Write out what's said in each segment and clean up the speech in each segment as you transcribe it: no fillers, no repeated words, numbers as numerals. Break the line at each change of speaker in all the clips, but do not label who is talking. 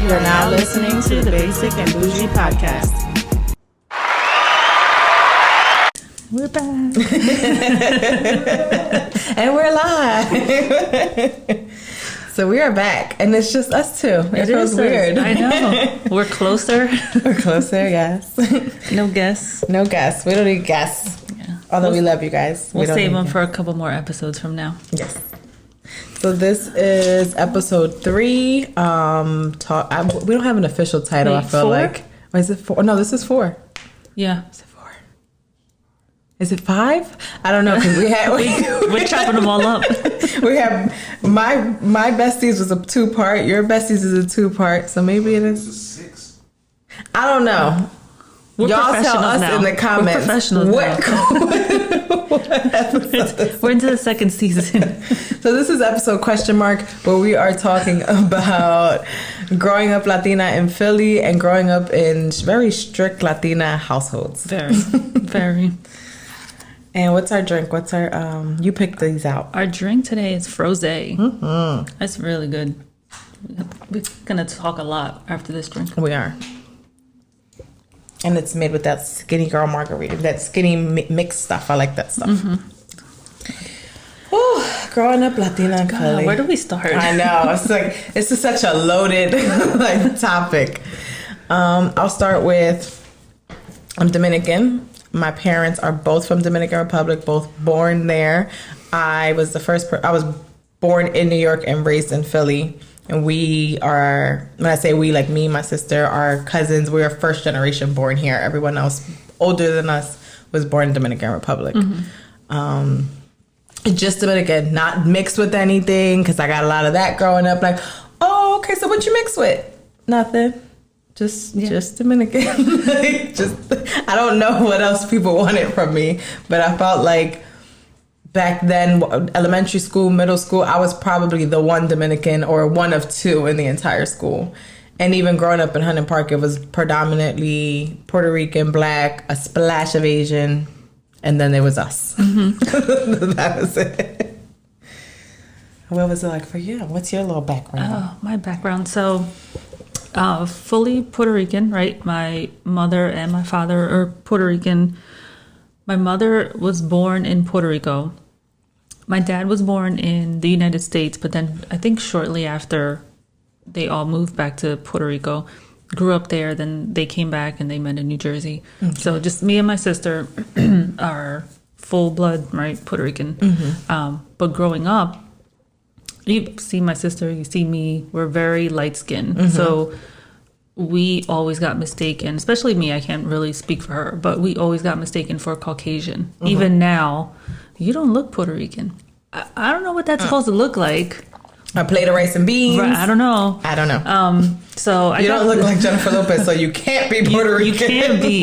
You are now listening to the Basic and Boujie podcast.
We're back.
And we're live. So we are back, and it's just us two. It feels weird.
I know. We're closer.
We're closer, yes.
No guests.
No guests. We don't need guests. Yeah. Although we love you guys.
We'll save them for a couple more episodes from now.
Yes. So this is episode 3. We don't have an official title. Wait, I feel
4?
like. Or is it 4? No, this is 4.
Yeah.
Is it 4? Is it 5? I don't know, because
we're chopping them all up.
We have my besties was a 2-part. Your besties is a 2-part. So maybe it is
6.
I don't know.
We're
Y'all tell us
now.
in the comments.
We're professionals
what
We're into the 2nd season.
So this is episode ? Where we are talking about growing up Latina in Philly and growing up in very strict Latina households.
Very.
And what's our drink? What's our you picked these out.
Our drink today is frosé.
Mm-hmm.
That's really good. We're gonna talk a lot after this drink.
We are. And it's made with that skinny girl margarita, that skinny mixed stuff. I like that stuff.
Mm-hmm.
Whew, growing up Latina in Philly.
Where do we start?
I know. It's like it's just such a loaded topic. I'll start with I'm Dominican. My parents are both from Dominican Republic, both born there. I was the first. I was born in New York and raised in Philly. And we are, when I say we, like me, my sister, our cousins, we are first generation born here. Everyone else older than us was born in Dominican Republic. Mm-hmm. Just Dominican, not mixed with anything, because I got a lot of that growing up. Like, oh, okay, so what you mix with? Nothing. Just Dominican. I don't know what else people wanted from me, but I felt like back then, elementary school, middle school, I was probably the one Dominican or one of 2 in the entire school. And even growing up in Huntington Park, it was predominantly Puerto Rican, Black, a splash of Asian, and then there was us. Mm-hmm. That was it. What was it like for you? What's your little background?
Oh, my background. So, fully Puerto Rican, right? My mother and my father are Puerto Rican. My mother was born in Puerto Rico. My dad was born in the United States, but then I think shortly after they all moved back to Puerto Rico, grew up there, then they came back and they met in New Jersey. Okay. So just me and my sister are full blood, right, Puerto Rican. Mm-hmm. But growing up, you see my sister, you see me, we're very light skinned. Mm-hmm. So we always got mistaken, especially me, I can't really speak for her, but we always got mistaken for Caucasian. Mm-hmm. Even now, you don't look Puerto Rican. I don't know what that's supposed to look like.
A plate of rice and beans.
I don't know.
So you don't look like Jennifer Lopez, so you can't be Puerto Rican.
You can't be.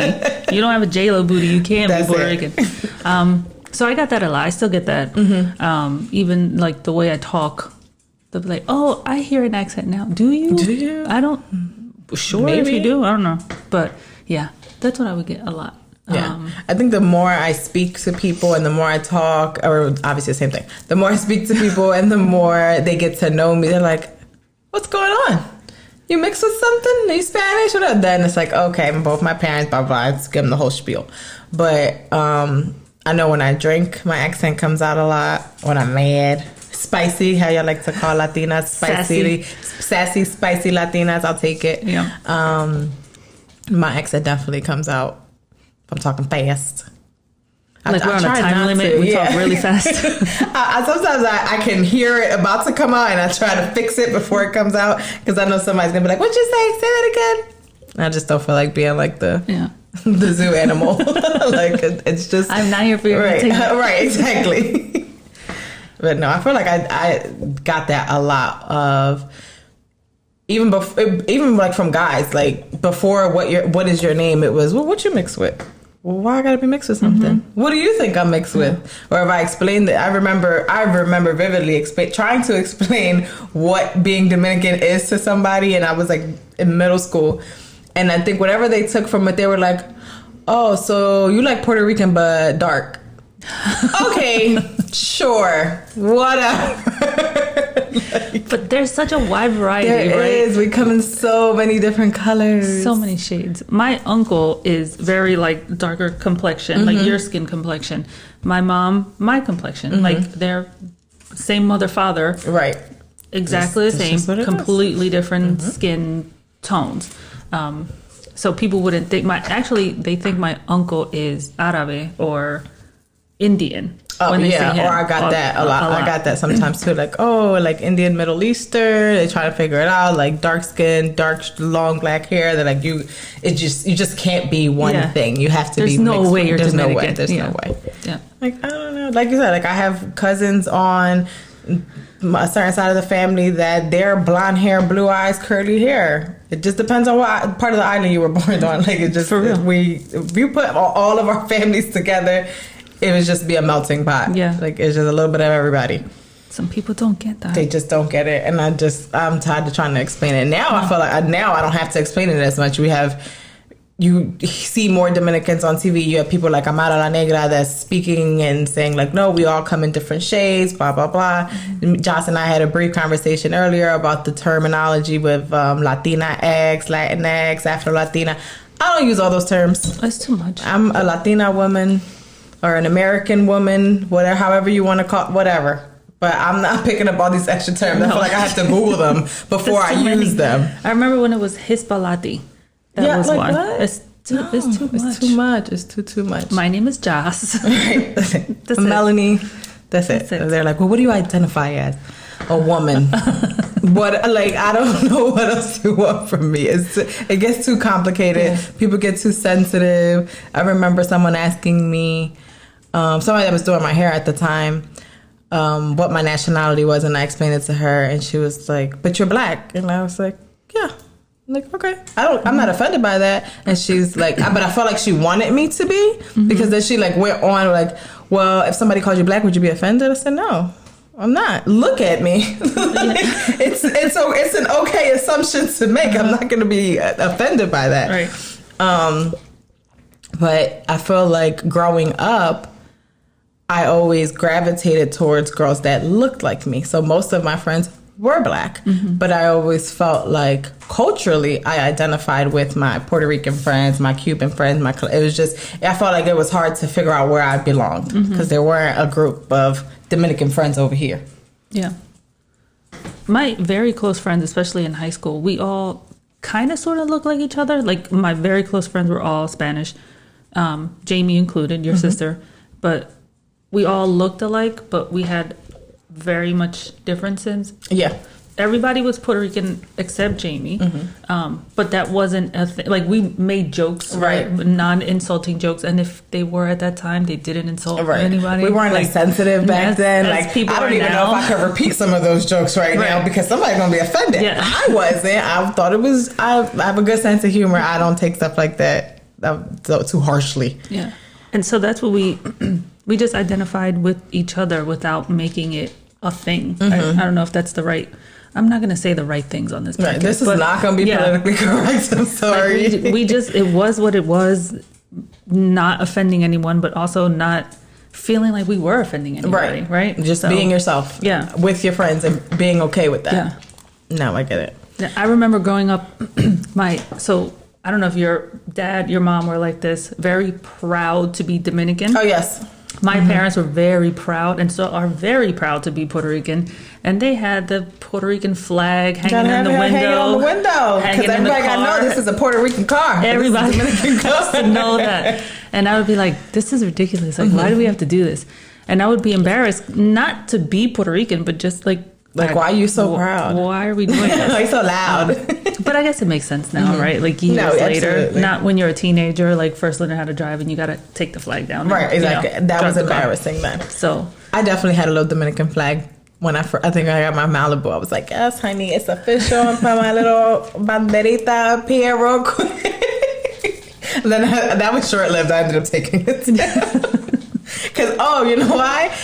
You don't have a J-Lo booty. You can't be Puerto Rican. So I got that a lot. I still get that. Mm-hmm. Even like the way I talk, they'll be like, "Oh, I hear an accent now." Do you?
Do you?
I don't. Sure, maybe. If you do, I don't know. But yeah, that's what I would get a lot.
Yeah. I think the more I speak to people and the more I talk, or obviously the same thing, the more I speak to people and the more they get to know me, they're like, "What's going on? You mixed with something? Are you Spanish?" Whatever. Then it's like, okay, both my parents, blah, blah, let's give them the whole spiel. But I know when I drink, my accent comes out a lot. When I'm mad, spicy, how y'all like to call Latinas, sassy, spicy Latinas, I'll take it.
Yeah.
My accent definitely comes out. I'm talking fast.
Like we're on a time limit. We talk really fast.
Sometimes I can hear it about to come out and I try to fix it before it comes out because I know somebody's going to be like, "What'd you say? Say that again." And I just don't feel like being like the zoo animal. Like it's just.
I'm not here for your entertainment.
Right, exactly. But no, I feel like I got that a lot of. Even like from guys, like before, what is your name? It was, well, what you mixed with? Well, why I gotta be mixed with something? Mm-hmm. What do you think I'm mixed with? Or if I explained it, I remember vividly trying to explain what being Dominican is to somebody, and I was like in middle school, and I think whatever they took from it, they were like, "Oh, so you like Puerto Rican but dark?" Okay, sure, whatever.
But there's such a wide variety,
There
right?
is. We come in so many different colors.
So many shades. My uncle is very like darker complexion, like your skin complexion. My mom, my complexion, like they're same mother, father.
Right.
Exactly the same, completely different skin tones. So people wouldn't think they think my uncle is Árabe or Indian.
Oh,
when they say
yeah,
him.
or I got that a lot. I got that sometimes too. Like, oh, like Indian, Middle Eastern. They try to figure it out. Like dark skin, long black hair. They're like, you just can't be one thing. You have to
There's
be.
No way you're
There's
Dominican.
no way. There's no way.
Yeah.
Like I don't know. Like you said, like I have cousins on a certain side of the family that they're blonde hair, blue eyes, curly hair. It just depends on what part of the island you were born on. Like it just
For real.
If you put all of our families together, it would just be a melting pot.
Yeah.
Like it's just a little bit of everybody.
Some people don't get that.
They just don't get it, and I'm tired of trying to explain it. Now I feel like now I don't have to explain it as much. You see more Dominicans on TV. You have people like Amara La Negra that's speaking and saying like, no, we all come in different shades, blah, blah, blah. Joss and I had a brief conversation earlier about the terminology with Latina X, Latinx, Afro Latina. I don't use all those terms.
That's too much.
I'm a Latina woman or an American woman, whatever, however you want to call it, whatever. But I'm not picking up all these extra terms. I feel like I have to Google them before I use them.
I remember when it was Hispalati. That was
like
one.
what?
It's too much.
It's too much. It's too much.
My name is Joss.
Right.
That's
Melanie. That's it.
That's it.
They're like, well, what do you identify as? A woman. What? Like, I don't know what else you want from me. It gets too complicated.
Yeah.
People get too sensitive. I remember someone asking me, somebody that was doing my hair at the time, what my nationality was, and I explained it to her, and she was like, "But you're black," and I was like, "Yeah." I'm like, okay, I'm not offended by that. And she's like, but I felt like she wanted me to be, because then she like went on like, well, if somebody called you black, would you be offended? I said, no, I'm not. Look at me. It's an okay assumption to make. I'm not going to be offended by that.
Right.
But I feel like growing up, I always gravitated towards girls that looked like me. So most of my friends were black, but I always felt like culturally I identified with my Puerto Rican friends, my Cuban friends, it was just, I felt like it was hard to figure out where I belonged, because there weren't a group of Dominican friends over here.
Yeah. My very close friends, especially in high school, we all kind of sort of look like each other. Like my very close friends were all Spanish, Jamie included, your sister, but we all looked alike, but we had very much differences.
Yeah.
Everybody was Puerto Rican except Jamie, but that wasn't a thing. Like we made jokes, right? Non-insulting jokes, and if they were at that time, they didn't insult anybody.
We weren't like sensitive back then. Like I don't even know if I could repeat some of those jokes right now, because somebody's gonna be offended. Yeah. I wasn't. I thought it was. I have a good sense of humor. I don't take stuff like that too harshly.
Yeah, and so that's what we just identified with each other without making it a thing. I don't know if that's the right. I'm not going to say the right things on this podcast.
Right, this is not going to be politically correct. I'm sorry.
Like we just, it was what it was, not offending anyone, but also not feeling like we were offending anybody, right?
Just being yourself.
Yeah.
With your friends and being okay with that.
Yeah.
No, I get it.
I remember growing up, so I don't know if your dad, your mom were like this, very proud to be Dominican.
Oh, yes.
My parents were very proud, and so are very proud to be Puerto Rican. And they had the Puerto Rican flag hanging in the window.
Hanging on the window. Because everybody got to know this is a Puerto Rican car.
Everybody has to know that. And I would be like, this is ridiculous. Like, why do we have to do this? And I would be embarrassed, not to be Puerto Rican, but just like,
why are you so proud?
Why are we doing this?
Why are you so loud?
But I guess it makes sense now, right? Like years later,
absolutely.
Not when you're a teenager, like first learning how to drive and you got to take the flag down.
Right,
and,
exactly. That was embarrassing then.
So
I definitely had a little Dominican flag when I think I got my Malibu. I was like, yes, honey, it's official. I put my little banderita up here real quick. And then that was short-lived. I ended up taking it down. Because, you know why?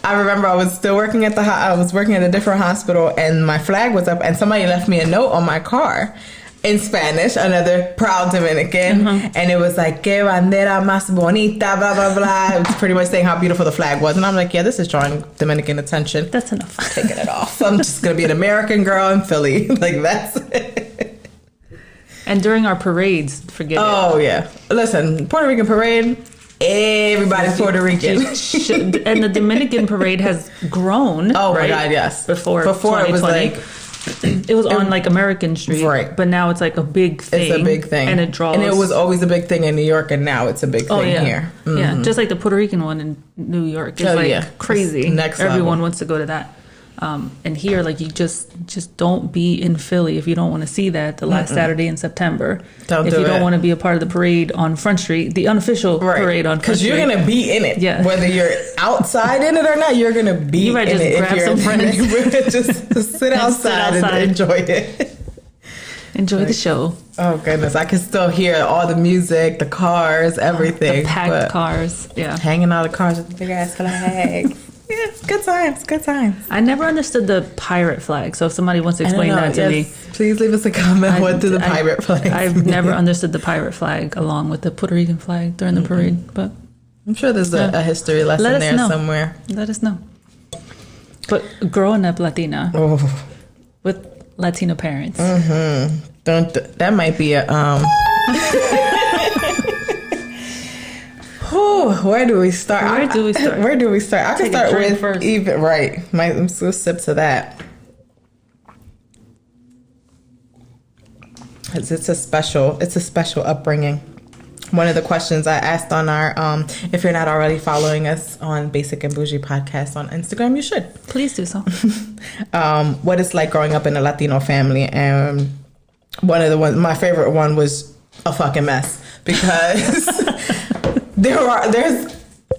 I remember I was still working I was working at a different hospital, and my flag was up, and somebody left me a note on my car. in Spanish, another proud Dominican, and it was like, que bandera más bonita, blah, blah, blah. It was pretty much saying how beautiful the flag was. And I'm like, yeah, this is drawing Dominican attention.
That's enough.
Taking it off. I'm just going to be an American girl in Philly. Like, that's it.
And during our parades, forget it.
Oh, yeah. Listen, Puerto Rican parade, everybody's Puerto Rican.
And the Dominican parade has grown.
Oh,
right?
my God, yes.
Before
it was like...
It was on like American Street,
right?
But now it's like a big thing.
It's a big thing,
and it draws.
And it was always a big thing in New York, and now it's a big thing here. Mm-hmm.
Yeah, just like the Puerto Rican one in New York is crazy.
It's next level.
Everyone wants to go to that. And here, like, you just don't be in Philly if you don't want to see that the last Saturday in September. If you don't want to be a part of the parade on Front Street, the unofficial parade on Front Street.
Because you're going to be in it.
Yeah.
Whether you're outside in it or not, you're going to be in it.
You might just grab some friends.
just sit outside and enjoy it.
Enjoy the show.
Oh, goodness. I can still hear all the music, the cars, everything.
The packed cars. Yeah.
Hanging out the cars with the big-ass flag. Yeah, good times, good times.
I never understood the pirate flag. So if somebody wants to explain that to me,
please leave us a comment. What do the pirate flag?
I've never understood the pirate flag along with the Puerto Rican flag during the parade. But
I'm sure there's a history lesson there somewhere.
Let us know. But growing up Latina with Latino parents,
that might be a where do we start? I can start with first. I'm so sip to that. It's a special upbringing. One of the questions I asked on our, if you're not already following us on Basic and Boujie podcast on Instagram, you should.
Please do so.
What it's like growing up in a Latino family, and my favorite one was a fucking mess because.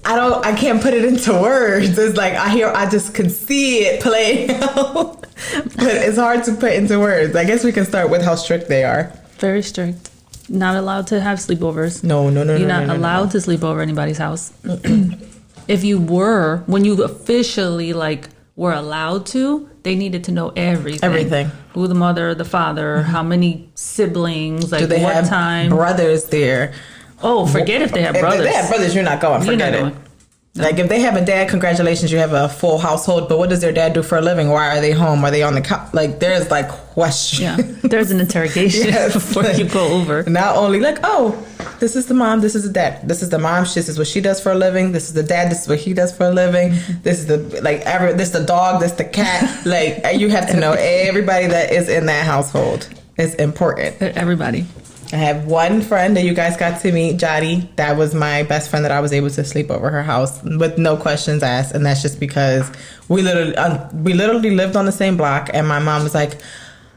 I can't put it into words. It's like I just can see it playing out, but it's hard to put into words. I guess we can start with how strict they are.
Very strict. Not allowed to have sleepovers.
No.
You're not allowed to sleep over anybody's house. If you were, when you officially were allowed to, they needed to know everything.
Everything.
Who the mother, the father, how many siblings,
do they
what
have
time.
Brothers there.
Oh, forget if they have brothers.
If they have brothers, you're not going. Forget it. No. Like if they have a dad, congratulations, you have a full household. But what does their dad do for a living? Why are they home? Are they on the couch? Like there's questions.
Yeah, there's an interrogation before you go over.
Not only this is the mom, this is the dad, this is the mom, this is what she does for a living. This is the dad, this is what he does for a living. This is this the dog, this the cat. You have to know everybody that is in that household. It's important.
Everybody.
I have one friend that you guys got to meet, Jody. That was my best friend that I was able to sleep over her house with no questions asked. And that's just because we literally lived on the same block. And my mom was like,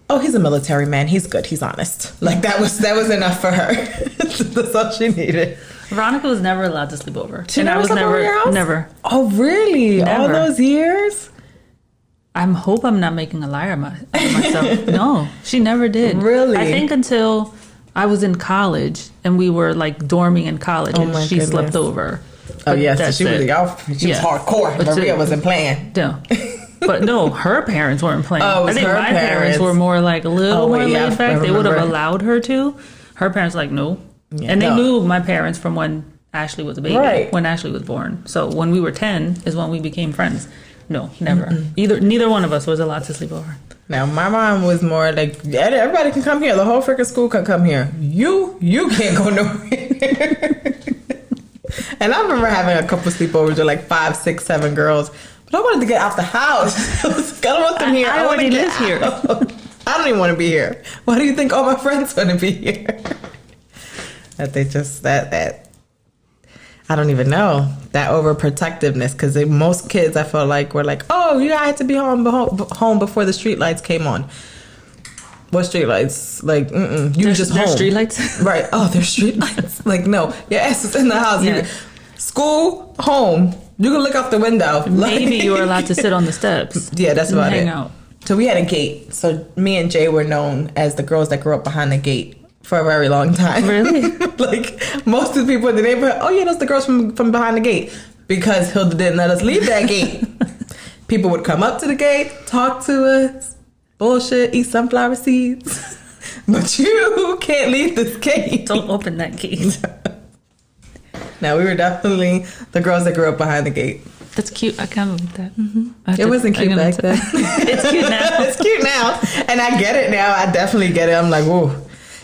oh, he's a military man. He's good. He's honest. That was enough for her. That's all she needed.
Veronica was never allowed to sleep over.
She never slept over your house?
Never.
Oh, really? Never. All those years?
I hope I'm not making a liar of myself. No, she never did.
Really?
I think until I was in college and we were dorming in college and she slept over.
Oh, yes. So she was hardcore. Maria wasn't playing.
No. But no, her parents weren't playing.
Oh, I think my
parents were more a little more laid back. They would have allowed her to. Her parents no. Yeah, and they knew my parents from when Ashley was a baby, when Ashley was born. So when we were 10 is when we became friends. No, never. Neither one of us was allowed to sleep over.
Now, my mom was more everybody can come here. The whole freaking school can come here. You can't go nowhere. And I remember having a couple sleepovers with 5, 6, 7 girls. But I wanted to get out the house. I don't want them here.
I already live here.
I don't even want to be here. Why do you think all my friends want to be here? That they just, that I don't even know. That overprotectiveness. Because most kids, I feel were oh, you had to be home before the street lights came on. What street lights? There's just home.
There's street lights?
Right. Oh, there's street lights. No, your ass is in the house.
Yeah.
School, home. You can look out the window.
Maybe you were allowed to sit on the steps.
Yeah, that's about it.
Hang out.
So we had a gate. So me and Jay were known as the girls that grew up behind the gate for a very long time.
Really?
Most of the people in the neighborhood, oh yeah, that's the girls from behind the gate. Because Hilda didn't let us leave that gate. People would come up to the gate, talk to us, bullshit, eat sunflower seeds. but you can't leave this gate.
Don't open that gate.
No, we were definitely the girls that grew up behind the gate.
That's cute. I kind of like that.
It wasn't cute back then.
It's cute now.
It's cute now. And I get it now. I definitely get it. I'm like, whoa.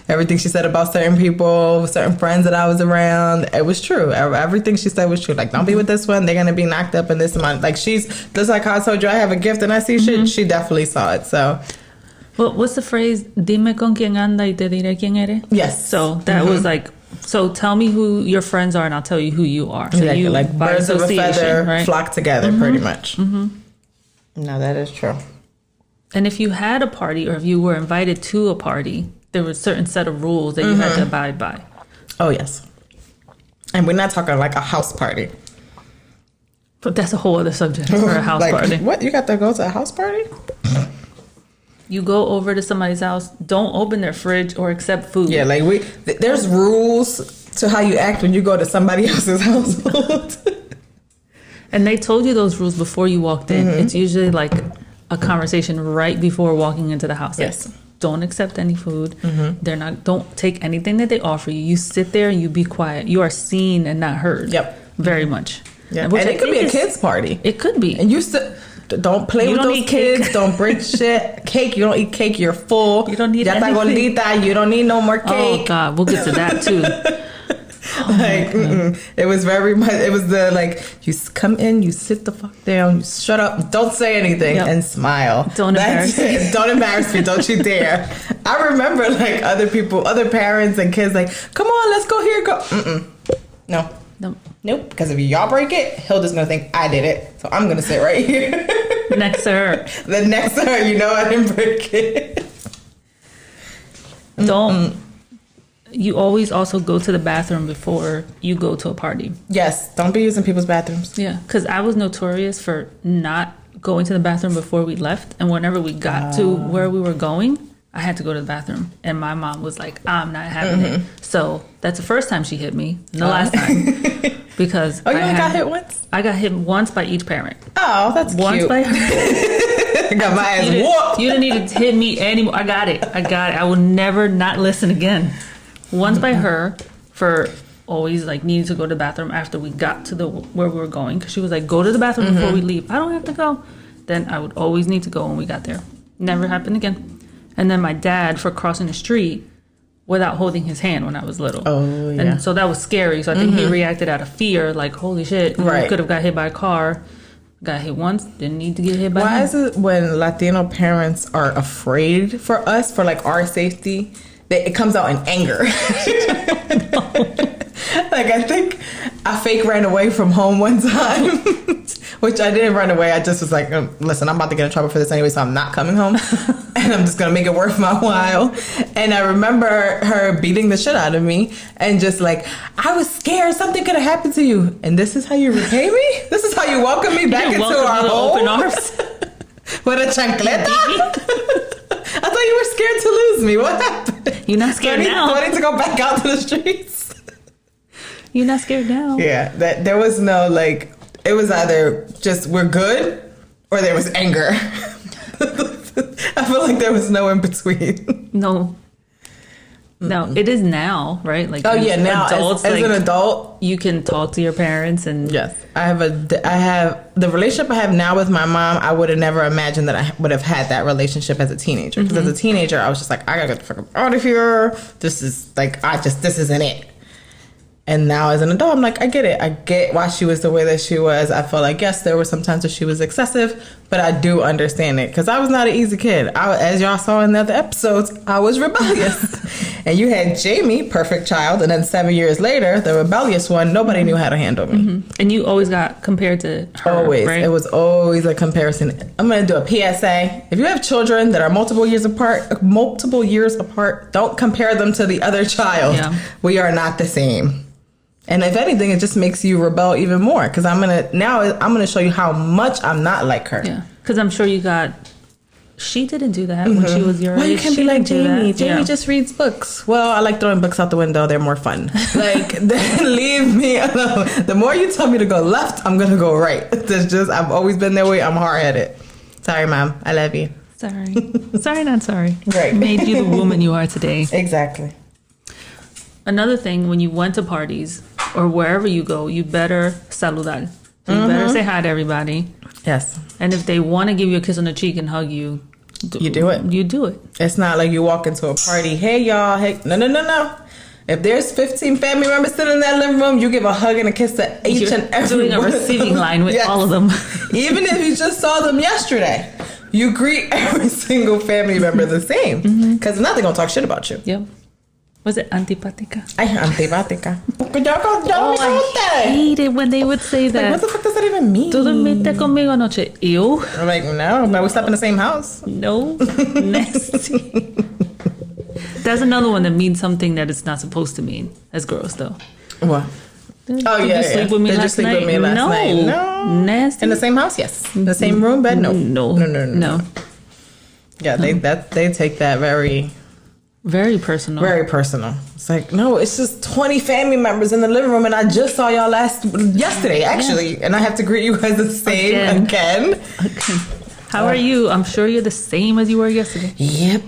Everything she said about certain people, certain friends that I was around, it was true. Everything she said was true. Like, don't be with this one. They're going to be knocked up in this month. Like, she's, just like how I told you I have a gift and I see shit, she definitely saw it. So,
well, what's the phrase? Dime con quien anda y te diré quién eres.
Yes.
So that was like, so tell me who your friends are and I'll tell you who you are. So
exactly.
you,
Like
by
birds of a feather
right?
flock together, pretty much. No, that is true.
And if you had a party or if you were invited to a party, there was a certain set of rules that you had to abide by.
Oh, yes. And we're not talking like a house party.
But that's a whole other subject for a house
like,
party.
What? You got to go to a house party?
You go over to somebody's house, don't open their fridge or accept food.
Yeah, like there's rules to how you act when you go to somebody else's household.
And they told you those rules before you walked in. It's usually like a conversation right before walking into the house.
Yes.
Like, don't accept any food. Don't take anything that they offer you. You sit there and you be quiet. You are seen and not heard.
Yep.
Very much.
Yeah.
Which
And
I
it could be
think
a kid's party.
It could be.
And you still don't play
You
with
don't
those
eat cake.
kids. Don't break shit. Cake. You don't eat cake. You're full.
You don't need
Ya está
anything.
gordita. You don't need no more cake.
Oh God, we'll get to that too.
It was very much. It was the like you come in, you sit the fuck down, you shut up, don't say anything,
Yep.
and smile.
Don't
That's
embarrass
it. Don't embarrass me. Don't you dare. I remember like other people, other parents and kids like, come on, let's go here. Go. No. Nope. Because if y'all break it, Hilda's gonna think I did it, so I'm gonna sit right here.
Next to her.
Then next to her, you know I didn't break it.
Don't. You always also go to the bathroom before you go to a party.
Yes. Don't be using people's bathrooms.
Yeah, because I was notorious for not going to the bathroom before we left. And whenever we got to where we were going, I had to go to the bathroom. And my mom was like, I'm not having it. So that's the first time she hit me. The last time. Because
Oh, you only got hit once?
I got hit once by each parent.
Oh, that's
Once
cute.
by her.
I got my ass
You
whooped.
didn't need to hit me anymore. I got it. I will never not listen again. Once by her for always like needing to go to the bathroom after we got to where we were going, because she was like, go to the bathroom before we leave. I don't have to go. Then I would always need to go when we got there. Never happened again. And then my dad for crossing the street without holding his hand when I was little.
Oh, yeah.
And so that was scary. So I think he reacted out of fear, like, holy shit, you
Right.
could have got hit by a car. Got hit once, didn't need to get hit by
Why
him.
is it when Latino parents are afraid for us, for like our safety, that it comes out in anger? Like I think I fake ran away from home one time, which I didn't run away. I just was like, listen, I'm about to get in trouble for this anyway, so I'm not coming home. And I'm just going to make it worth my while. And I remember her beating the shit out of me and just like, I was scared something could have happened to you. And this is how you repay me? This is how you welcome me back into
Welcome
our
you to
home?
open arms.
With a chancleta? I thought you were scared to lose me. What happened?
You're not scared now.
Do I need to go back out to the streets?
You're not scared now.
Yeah, that there was no like. It was either just we're good, or there was anger. I feel like there was no in between.
No. No, it is now, right? Like,
Oh yeah, now
adults,
as
like,
an adult,
you can talk to your parents and
yes, I have the relationship I have now with my mom. I would have never imagined that I would have had that relationship as a teenager. Because as a teenager, I was just like, I gotta get the fuck out of here. This is like, this isn't it. And now as an adult, I'm like, I get it. I get why she was the way that she was. I felt like, yes, there were some times where she was excessive, but I do understand it. Because I was not an easy kid. As y'all saw in the other episodes, I was rebellious. And you had Jamie, perfect child, and then 7 years later, the rebellious one, nobody knew how to handle me.
And you always got compared to her,
Always.
right?
It was always a comparison. I'm going to do a PSA. If you have children that are multiple years apart, don't compare them to the other child.
Yeah.
We are not the same. And if anything, it just makes you rebel even more. Because I'm gonna show you how much I'm not like her.
Yeah, because I'm sure you got. She didn't do that when she was your
Well,
age.
you can't
She
be like
didn't do
Jamie.
that.
Jamie
Yeah.
just reads books. Well, I like throwing books out the window. They're more fun. Like, then leave me alone. The more you tell me to go left, I'm gonna go right. I've always been that way. I'm hard headed. Sorry, Mom. I love you.
Sorry. Sorry, not sorry.
Right.
Made you the woman you are today.
Exactly.
Another thing, when you went to parties or wherever you go, you better saludar. So you better say hi to everybody.
Yes.
And if they want to give you a kiss on the cheek and hug you,
You do it.
You do it.
It's not like you walk into a party, hey y'all, hey, no. If there's 15 family members sitting in that living room, you give a hug and a kiss to each
You're
and every
doing a
one.
receiving line with all of them.
Even if you just saw them yesterday, you greet every single family member the same. Because they're not going to talk shit about you.
Yep. Was it antipática?
Ay, antipática.
Oh, I hate it when they would say that.
Like, what the fuck does that even mean?
¿Tú dormiste conmigo anoche? Ew.
I'm like, no, but we slept in the same house.
No. Nasty. That's another one that means something that it's not supposed to mean. As girls, though.
What?
Did
you
sleep with me
Did you
last
sleep
night?
with me last night? No.
Nasty.
In the same house? Yes. The same room, bed? No.
No.
Yeah, they take that very
personal.
very personal. It's like, no, it's just 20 family members in the living room, and I just saw y'all yesterday, actually, and I have to greet you guys the same again.
Okay. How are you? I'm sure you're the same as you were yesterday.
Yep.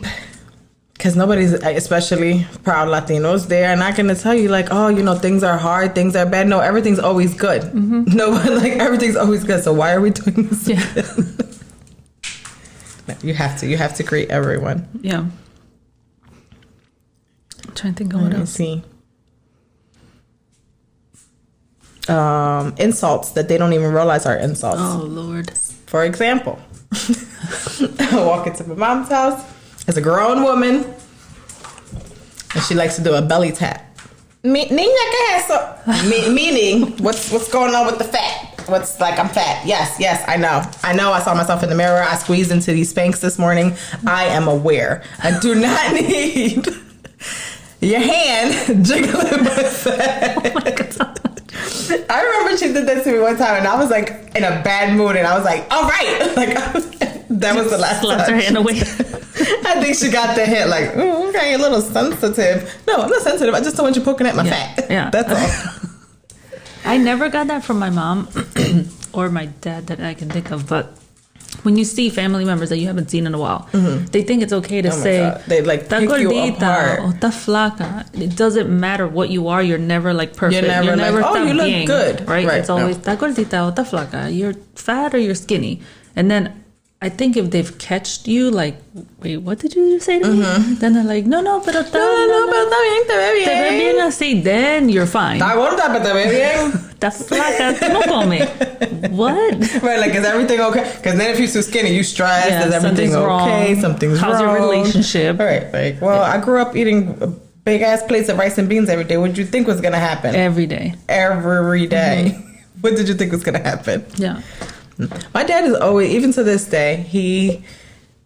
Because nobody's, especially proud Latinos, they're not going to tell you like, oh, things are hard, things are bad. No, everything's always good. No, like everything's always good. So why are we doing this?
Yeah.
No, you have to greet everyone.
Yeah. I'm trying to think of what else.
See. Insults that they don't even realize are insults.
Oh, Lord.
For example, I walk into my mom's house as a grown woman, and she likes to do a belly tap. Meaning, what's going on with the fat? What's like, I'm fat. Yes, I know. I saw myself in the mirror. I squeezed into these Spanx this morning. I am aware. I do not need your hand jiggling my fat.
Oh, my God.
I remember she did that to me one time, and I was like in a bad mood, and I was like, all right. Like, that was the last time.
Slapped her hand away.
I think she got the hint, like, okay, a little sensitive. No, I'm not sensitive. I just don't want you poking at my fat.
Yeah.
That's all.
I never got that from my mom or my dad that I can think of, but when you see family members that you haven't seen in a while, they think it's okay to say,
God. They like
"Ta
pick you
gordita"
apart.
or "ta flaca." It doesn't matter what you are. You're never like perfect.
You're never like, oh,
"ta
you look
bien,"
good.
right? It's
No.
always "ta gordita" or "ta flaca." You're fat or you're skinny. And then I think if they've catched you, like, wait, what did you say to me? Then they're like, no, pero
pero está bien, te ve bien.
te ves bien así, then you're fine.
Está gorda, pero te ve bien.
That's flaca, tú no comes. What?
Right, like, is everything okay? Because then if you're too skinny, you stress.
Yeah,
is everything
something's
okay?
wrong.
Something's
How's
wrong.
your relationship?
All right, like, well, I grew up eating big ass plates of rice and beans every day. What did you think was gonna happen?
Every day.
Every day. What did you think was gonna happen?
Yeah.
My dad is always, even to this day, he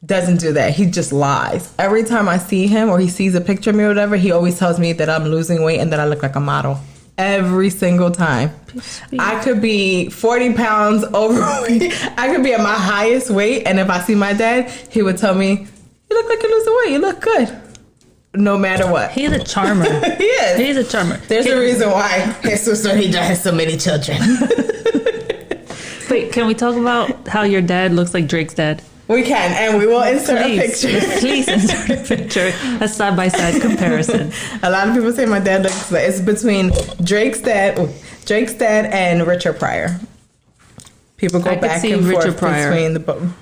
doesn't do that. He just lies. Every time I see him or he sees a picture of me or whatever, he always tells me that I'm losing weight and that I look like a model. Every single time. I could be 40 pounds overweight. I could be at my highest weight, and if I see my dad, he would tell me, you look like you're losing weight. You look good. No matter what.
He's a charmer.
He is.
He's a charmer.
There's a reason why Jesus has so many children.
Wait, can we talk about how your dad looks like Drake's dad?
We can, and we will insert a picture.
Please insert a picture. A side-by-side comparison.
A lot of people say my dad looks like it's between Drake's dad and Richard Pryor. People go back and forth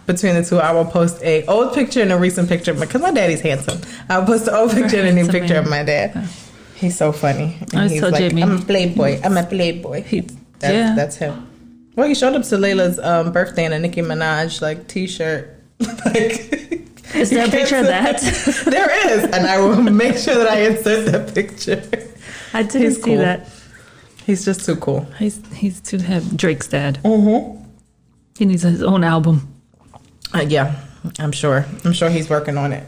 between the two. I will post a old picture and a recent picture because my daddy's handsome. I'll post an old picture and a new picture of my dad. Yeah. He's so funny. And he's like, Jamie. I'm a playboy. That's him. Well, he showed up to Layla's birthday in a Nicki Minaj t-shirt.
Is there a picture of that?
There is, and I will make sure that I insert that picture.
I didn't see that.
He's just too cool.
He's too Drake's dad.
Mm-hmm.
He needs his own album.
Yeah, I'm sure he's working on it.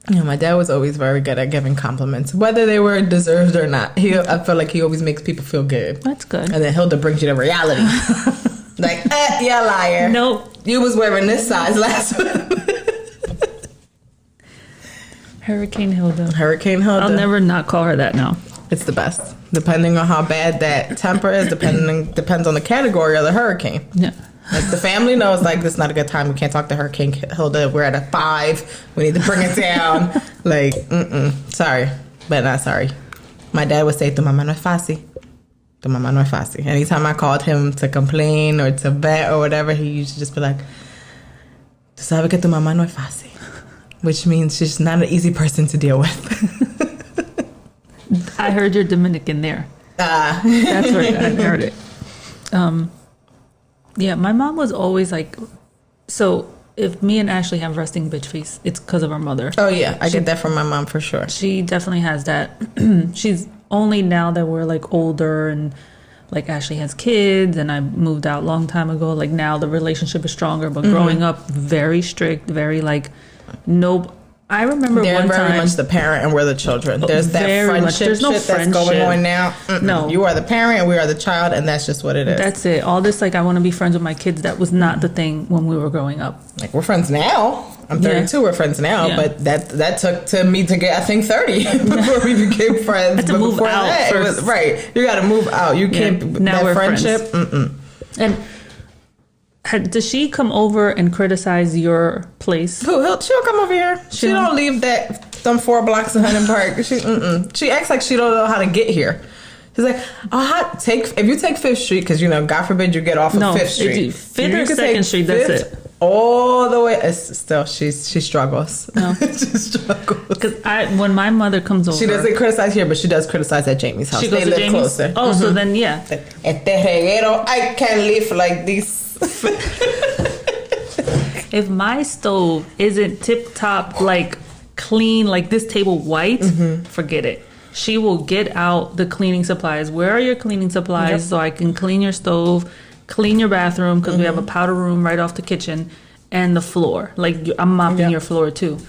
Yeah, my dad was always very good at giving compliments, whether they were deserved or not. I feel like he always makes people feel good.
That's good.
And then Hilda brings you to reality. Like, you're a liar.
Nope.
You was wearing this size last month.
Hurricane Hilda.
I'll
never not call her that now.
It's the best. Depending on how bad that temper is, depends on the category of the hurricane.
Yeah.
Like, the family knows, like, this is not a good time. We can't talk to Hurricane Hilda. We're at a 5. We need to bring it down. Like, sorry, but not sorry. My dad would say, tu mamá no es fácil. Tu mamá no es fácil. Anytime I called him to complain or to vent or whatever, he used to just be like, tu sabes que tu mamá no es fácil. Which means she's not an easy person to deal with.
I heard you're Dominican there. That's where I heard it. Yeah, my mom was always like, so if me and Ashley have resting bitch face, it's because of our mother.
Oh, yeah. I get that from my mom for sure.
She definitely has that. She's only now that we're like older and like Ashley has kids and I moved out a long time ago. Like now the relationship is stronger, but growing up, very strict, very like, no. I remember
They're
one
very
time,
much the parent and we're the children. There's that
very much.
friendship
There's no
shit
friendship.
that's going on now.
No.
You are the parent and we are the child, and that's just what it is.
That's it. All this, like, I want to be friends with my kids, that was not the thing when we were growing up.
Like, we're friends now. I'm 32, we're friends now,
Yeah.
but that took to me to get, I think, 30 before we became friends.
I had to
But
move
before
out
that, it
first.
was, right. You got to move out. You can't,
now
that
we're
friendship,
And does she come over and criticize your place?
She'll come over here. She don't leave them 4 blocks in Hunting Park. She acts like she don't know how to get here. She's like, if you take 5th Street, because, God forbid you get off of 5th Street.
5th or 2nd Street, that's it.
All the way. It's still, she struggles.
No.
She struggles.
Because when my mother comes over,
She doesn't criticize here, but she does criticize at Jamie's house.
she goes
They
to
live
Jamie's.
closer.
Oh, so then yeah.
Este reguero, I can't live like this.
If my stove isn't tip top, like clean, like this table white, forget it. She will get out the cleaning supplies. Where are your cleaning supplies so I can clean your stove, clean your bathroom, because we have a powder room right off the kitchen, and the floor. Like, I'm mopping your floor too.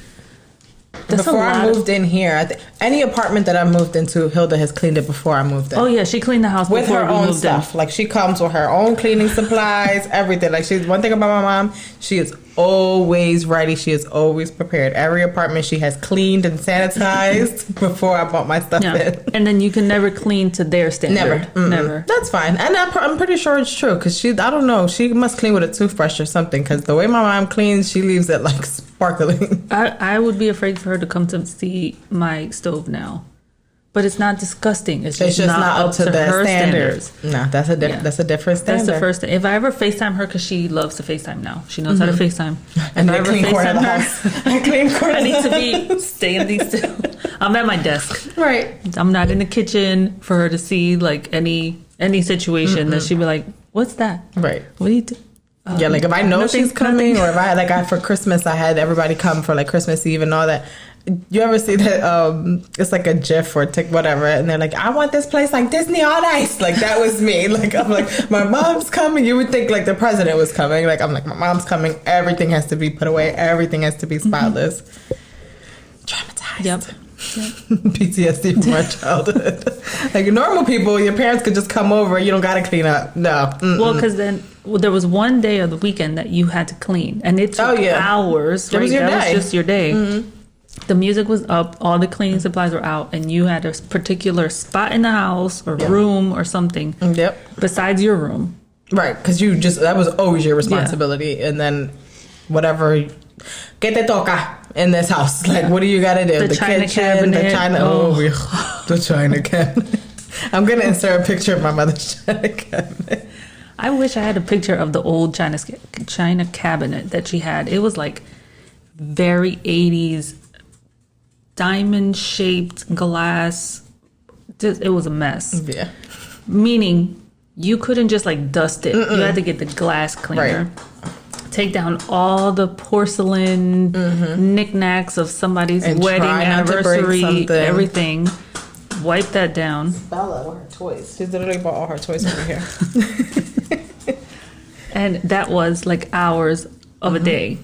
Before I moved in here, any apartment that I moved into, Hilda has cleaned it before I moved in.
Oh yeah, she cleaned the house
with
before
her
we
own
moved
stuff.
in.
Like, she comes with her own cleaning supplies, everything. Like, she's one thing about my mom, she is always ready. She is always prepared. Every apartment she has cleaned and sanitized before I bought my stuff in.
And then you can never clean to their standard. Never.
That's fine. And I'm pretty sure it's true, because I don't know, she must clean with a toothbrush or something, because the way my mom cleans, she leaves it like sparkling.
I would be afraid for her to come to see my stove now. But it's not disgusting. It's just not up to the
her
standards.
No, that's a different standard.
That's the first thing. If I ever FaceTime her, because she loves to FaceTime now. She knows how to FaceTime.
And
if I ever
clean corner of the house.
I need to be standing still. I'm at my desk.
Right.
I'm not in the kitchen for her to see like any situation that she'd be like, "What's that?"
Right.
What do you do?
Yeah, like if I know she's coming, or if I for Christmas I had everybody come for like Christmas Eve and all that. You ever see that? It's like a GIF or whatever, and they're like, "I want this place like Disney on Ice." Like, that was me. Like, I'm like, my mom's coming. You would think like the president was coming. Like, I'm like, my mom's coming. Everything has to be put away. Everything has to be spotless. Traumatized.
Yep.
PTSD from our childhood. Like, normal people, your parents could just come over. You don't got to clean up. No.
Well, because then there was one day of the weekend that you had to clean, and it took hours.
That was your day.
That was just your day. The music was up, all the cleaning supplies were out, and you had a particular spot in the house or room or something. Besides your room.
Right, because that was always your responsibility. And then whatever, que te toca in this house? Like, what do you got to do?
The China
kitchen,
cabinet.
the China, the China cabinet. I'm going to insert a picture of my mother's China cabinet.
I wish I had a picture of the old China cabinet that she had. It was like very 80s, diamond-shaped glass. It was a mess. Yeah. Meaning, you couldn't just like dust it. You had to get the glass cleaner. Right. Take down all the porcelain knickknacks of somebody's wedding, anniversary, everything. Wipe that down.
Bella, where her toys? She's literally bought all her toys over here.
And that was like hours of a day.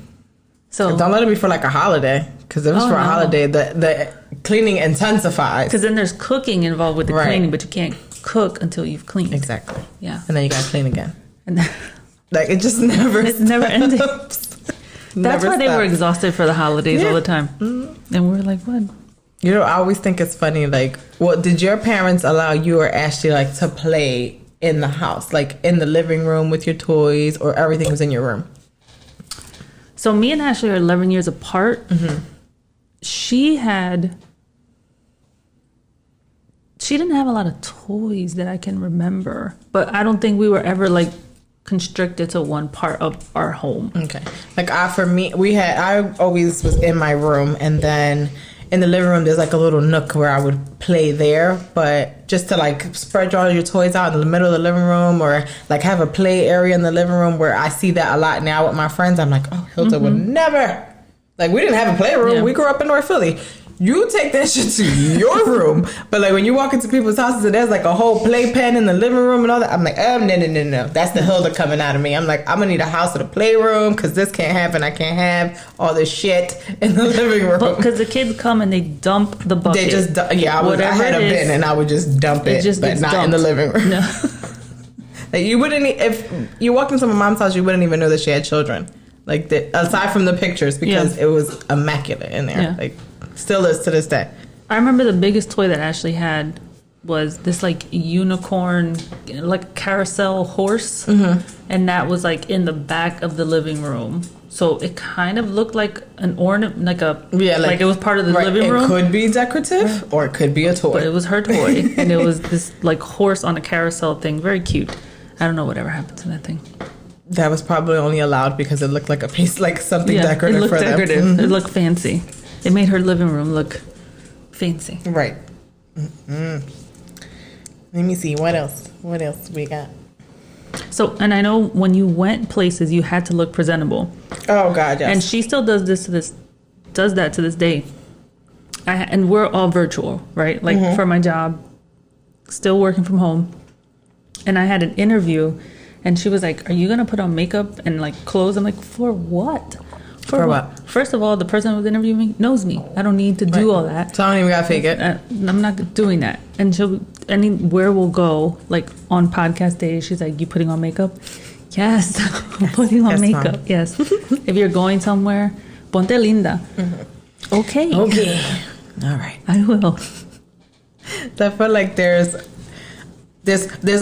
So
don't let it be for like a holiday, because if it's for a holiday, the cleaning intensifies.
Because then there's cooking involved with the cleaning, but you can't cook until you've cleaned.
Exactly.
Yeah.
And then you gotta clean again.
And then,
like, it just never.
It's never ending. That's why they were exhausted for the holidays all the time. And we're like, what? You
know, I always think it's funny. Like, well, did your parents allow you or Ashley like to play in the house, like in the living room with your toys, or everything was in your room?
So me and Ashley are 11 years apart. Mm-hmm. She didn't have a lot of toys that I can remember, but I don't think we were ever like constricted to one part of our home.
Okay. Like for me, I always was in my room, and then in the living room there's like a little nook where I would play there, but just to like spread all your toys out in the middle of the living room, or like have a play area in the living room, where I see that a lot now with my friends. I'm like, oh, Hilda would never. Like, we didn't have a playroom. Yeah. We grew up in North Philly. You take that shit to your room. But like when you walk into people's houses and there's like a whole playpen in the living room and all that, I'm like, no. That's the Hilda coming out of me. I'm like, I'm gonna need a house with a playroom, because this can't happen. I can't have all this shit in the living room.
Because the kids come and they dump the bucket.
They just, I had a bin and I would just dump it, but not dumped in the living room. No. Like, you wouldn't, if you walked into my mom's house, you wouldn't even know that she had children. Like, aside from the pictures, because it was immaculate in there. Yeah. Like, still is to this day.
I remember the biggest toy that Ashley had was this like unicorn, like carousel horse, and that was like in the back of the living room. So it kind of looked like an ornament, like it was part of the living room.
It could be decorative, or it could be a toy.
But it was her toy, and it was this like horse on a carousel thing, very cute. I don't know whatever happened to that thing.
That was probably only allowed because it looked like a piece, like something decorative.
It looked
for
decorative.
Them.
It looked fancy. It made her living room look fancy.
Right. Mm-hmm. Let me see. What else? What else we got?
So, and I know when you went places, you had to look presentable.
Oh God, yes.
And she still does that to this day. And we're all virtual, right? Like for my job, still working from home. And I had an interview, and she was like, "Are you gonna put on makeup and like clothes?" I'm like, "For what? For what? First of all, the person who was interviewing me knows me. I don't need to do all that.
So I don't even gotta fake it.
I'm not doing that." And anywhere we'll go, like on podcast days, she's like, "You putting on makeup?" Yes, I'm putting on makeup. Mom. Yes. If you're going somewhere, ponte linda. Mm-hmm. Okay.
All right.
I will.
I feel like there's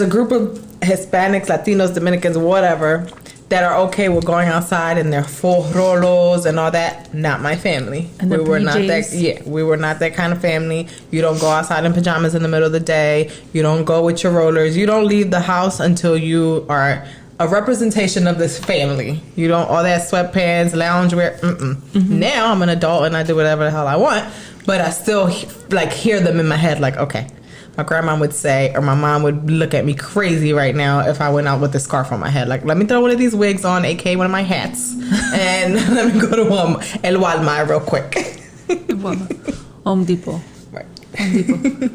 a group of Hispanics, Latinos, Dominicans, whatever, that are okay with going outside in their full rolos and all that. Not my family.
And we were not that.
Yeah, we were not that kind of family. You don't go outside in pajamas in the middle of the day. You don't go with your rollers. You don't leave the house until you are a representation of this family. You don't all that sweatpants, loungewear. Mm-hmm. Now I'm an adult and I do whatever the hell I want, but I still like hear them in my head. Like, okay. My grandma would say, or my mom would look at me crazy right now if I went out with a scarf on my head. Like, let me throw one of these wigs on, aka one of my hats, and let me go to El Walmart real quick.
Home Depot.
Right.
Home Depot.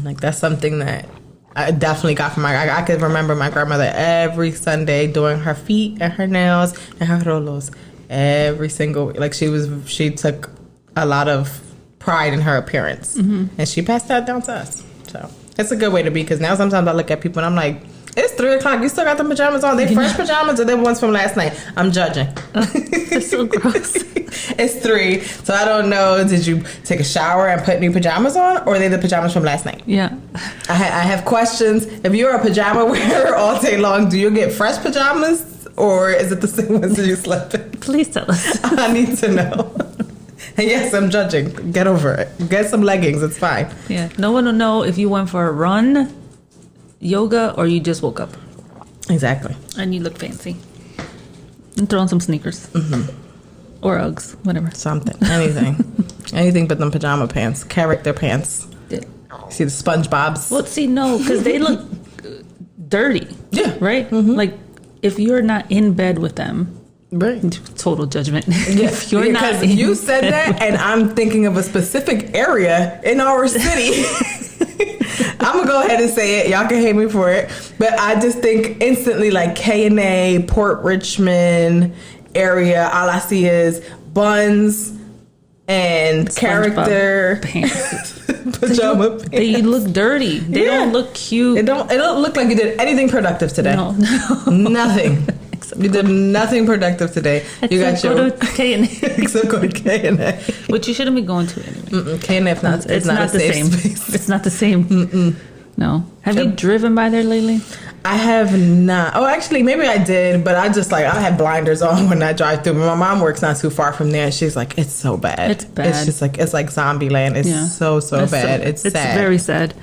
Like, that's something that I definitely got from I could remember my grandmother every Sunday doing her feet and her nails and her rolos every single week. Like, she took a lot of pride in her appearance, and she passed that down to us. So it's a good way to be, because now sometimes I look at people and I'm like, it's 3:00, you still got the pajamas on? They fresh pajamas, or they ones from last night? I'm judging.
It's so gross.
It's 3, so I don't know, did you take a shower and put new pajamas on, or are they the pajamas from last night?
Yeah.
I have questions. If you're a pajama wearer all day long, do you get fresh pajamas, or is it the same ones that you slept in?
Please tell us.
I need to know. Yes, I'm judging. Get over it. Get some leggings. It's fine.
Yeah. No one will know if you went for a run, yoga, or you just woke up.
Exactly.
And you look fancy. And throw on some sneakers. Or Uggs. Whatever.
Something. Anything. Anything but them pajama pants. Character pants.
Yeah.
See the SpongeBob's?
Well, see, no, because they look dirty.
Yeah.
Right? Like, if you're not in bed with them,
right.
Total judgment.
Yes, because you said that, and I'm thinking of a specific area in our city. I'm gonna go ahead and say it. Y'all can hate me for it, but I just think instantly like K&A, Port Richmond area. All I see is buns and character
pants.
Pajama pants.
They look dirty. They don't look cute.
It don't look like you did anything productive today.
No.
Nothing. You did nothing productive today. You got
your K&A.
Except go to K&A.
Which you shouldn't be going to anyway.
K&A, it's not the same.
It's not the same. No. Have you driven by there lately?
I have not. Oh, actually, maybe I did, but I just like I had blinders on when I drive through. My mom works not too far from there, and she's like, "It's so bad.
It's bad.
It's just like zombie land. It's so bad. It's sad.
It's very sad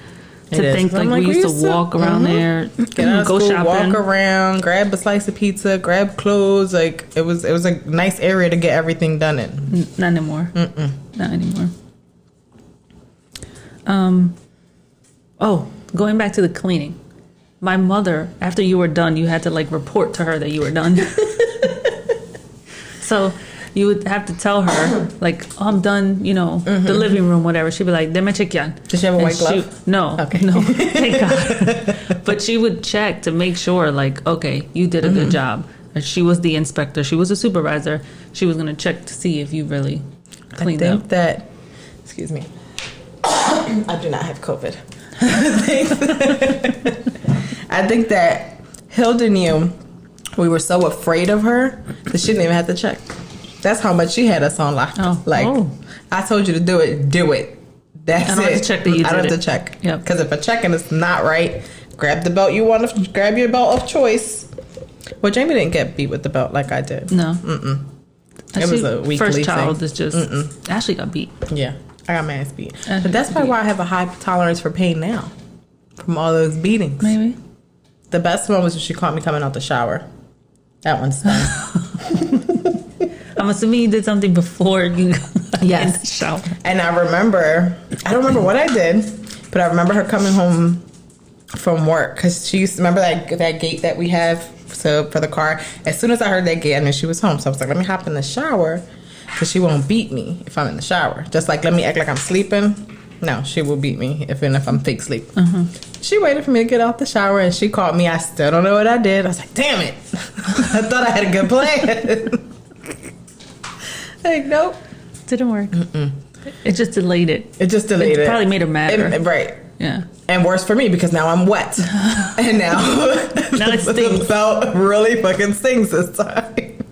to
It is.
think
I'm
like we used to walk around there,
Get out of
go
school,
shopping,
walk around, grab a slice of pizza, grab clothes. Like it was a nice area to get everything done in.
Not anymore. Not anymore. Oh, going back to the cleaning. My mother, after you were done, you had to like report to her that you were done. So you would have to tell her, like, oh, I'm done, you know, the living room, whatever. She'd be like, deme chequean.
Did she have a white glove?
No.
Okay.
No. Thank God. But she would check to make sure, like, okay, you did a good job. She was the inspector. She was a supervisor. She was going to check to see if you really cleaned up.
I think that, excuse me, I do not have COVID. I think that Hilda knew we were so afraid of her that she didn't even have to check. That's how much she had us on lock. I told you to do it, do it. That's
I don't
it.
have to check that you did
I don't have
it.
to check.
Yep.
Because if a check and it's not right, grab the belt you want to, grab your belt of choice. Well, Jamie didn't get beat with the belt like I did.
No.
It was a weekly
first child
thing.
is just Ashley got beat.
Yeah, I got my ass beat.
Ashley
But that's
got
probably
beat.
why I have a high tolerance for pain now. From all those beatings.
Maybe.
The best one was when she caught me coming out the shower. That one's done.
I'm assuming you did something before you got in the shower.
And I don't remember what I did, but I remember her coming home from work because she used to remember that gate that we have for the car. As soon as I heard that gate, I knew she was home. So I was like, let me hop in the shower because she won't beat me if I'm in the shower. Just like let me act like I'm sleeping. No, she will beat me if I'm fake sleep. She waited for me to get out the shower and she called me. I still don't know what I did. I was like, damn it. I thought I had a good plan. Like, nope.
Didn't work. It just delayed it.
It just delayed it.
It probably made her madder.
Right.
Yeah.
And worse for me because now I'm wet. And now
it stings.
The belt really fucking stings this time.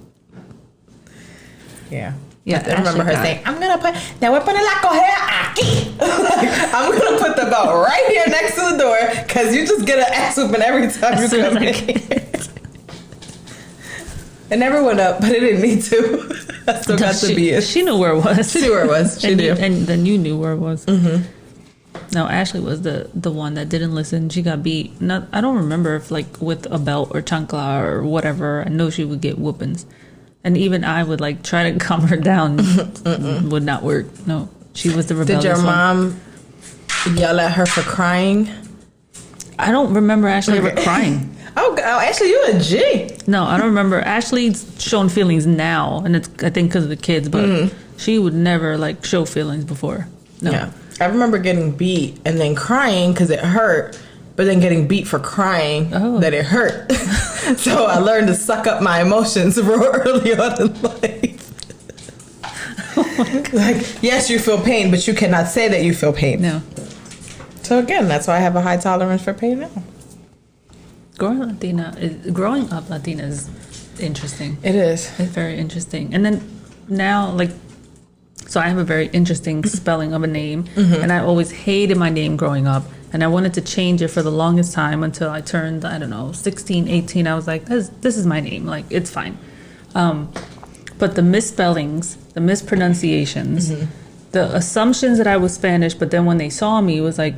Yeah.
Yeah,
I remember her
Ashley
saying, I'm going to put, now we're putting la coger aquí. Like, I'm going to put the belt right here next to the door because you just get an ass whooping every time you come in. It never went up, but it didn't need to. I still got to be it.
She knew where it was.
She knew where it was. She knew.
And then you knew where it was. No, Ashley was the one that didn't listen. She got beat. I don't remember if like with a belt or chancla or whatever. I know she would get whoopings. And even I would like try to calm her down. Would not work. No, she was the rebellious
Did your
one.
mom yell at her for crying?
I don't remember Ashley ever crying.
Oh, Ashley, you a G.
No, I don't remember. Ashley's showing feelings now, and it's I think because of the kids, but she would never like show feelings before. No.
Yeah. I remember getting beat and then crying because it hurt, but then getting beat for crying that it hurt. So I learned to suck up my emotions real early on in life. Oh my God. Like, yes, you feel pain, but you cannot say that you feel pain.
No.
So again, that's why I have a high tolerance for pain now.
Growing up Latina is interesting.
It is.
It's very interesting. And then now, like, so I have a very interesting spelling of a name, and I always hated my name growing up, and I wanted to change it for the longest time until I turned, I don't know, 16, 18. I was like, this is my name. Like, it's fine. But the misspellings, the mispronunciations, the assumptions that I was Spanish, but then when they saw me, it was like,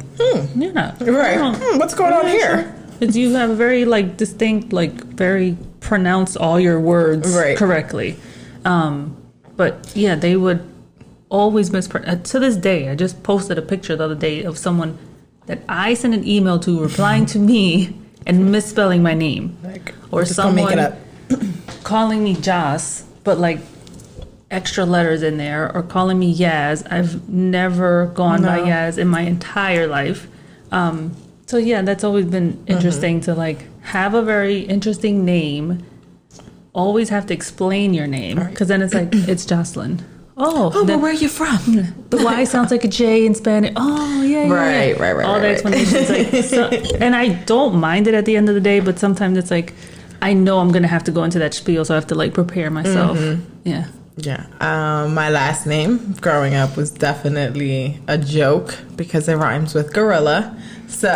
you're not.
Right. What's going on here?
Because you have a very, like, distinct, like, very pronounce all your words correctly. But, yeah, they would always mispronounce. To this day, I just posted a picture the other day of someone that I sent an email to replying to me and misspelling my name.
Like,
or
just gonna make it up.
Calling me Jos, but, like, extra letters in there, or calling me Yaz. I've never gone by Yaz in my entire life. So yeah, that's always been interesting to like have a very interesting name. Always have to explain your name because then it's like it's Jocelyn.
But where are you from?
The Y sounds like a J in Spanish. Oh yeah,
Right.
All the explanations, like, and I don't mind it at the end of the day, but sometimes it's like I know I'm gonna have to go into that spiel, so I have to like prepare myself. Yeah.
Yeah. My last name growing up was definitely a joke because it rhymes with gorilla. So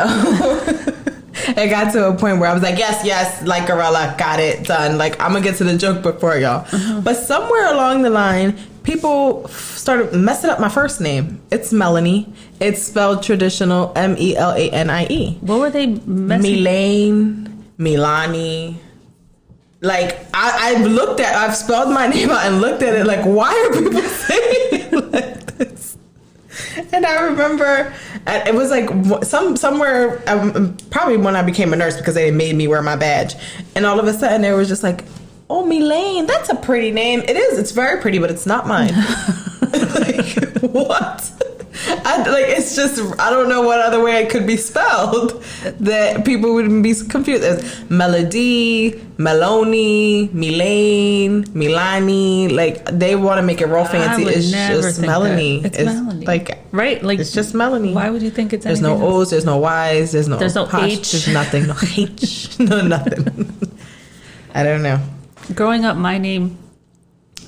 it got to a point where I was like, yes, like gorilla, got it, done. Like, I'm going to get to the joke before y'all. But somewhere along the line, people started messing up my first name. It's Melanie. It's spelled traditional Melanie.
What were they messing?
Milani. Like, I've spelled my name out and looked at it like, why are people saying it like this? And I remember it was like somewhere, probably when I became a nurse because they made me wear my badge. And all of a sudden it was just like, oh, Milane, that's a pretty name. It is. It's very pretty, but it's not mine. Like, what? It's just, I don't know what other way it could be spelled that people wouldn't be confused. There's Melody, Meloni, Milane, Milani. Like, they want to make it real fancy. It's just Melanie.
It's Melanie.
Like,
right? Like,
it's just Melanie.
Why would you think it's
There's
anything
no
else?
O's, there's no Y's, there's no posh,
H.
there's nothing. No H, no nothing. I don't know.
Growing up, my name,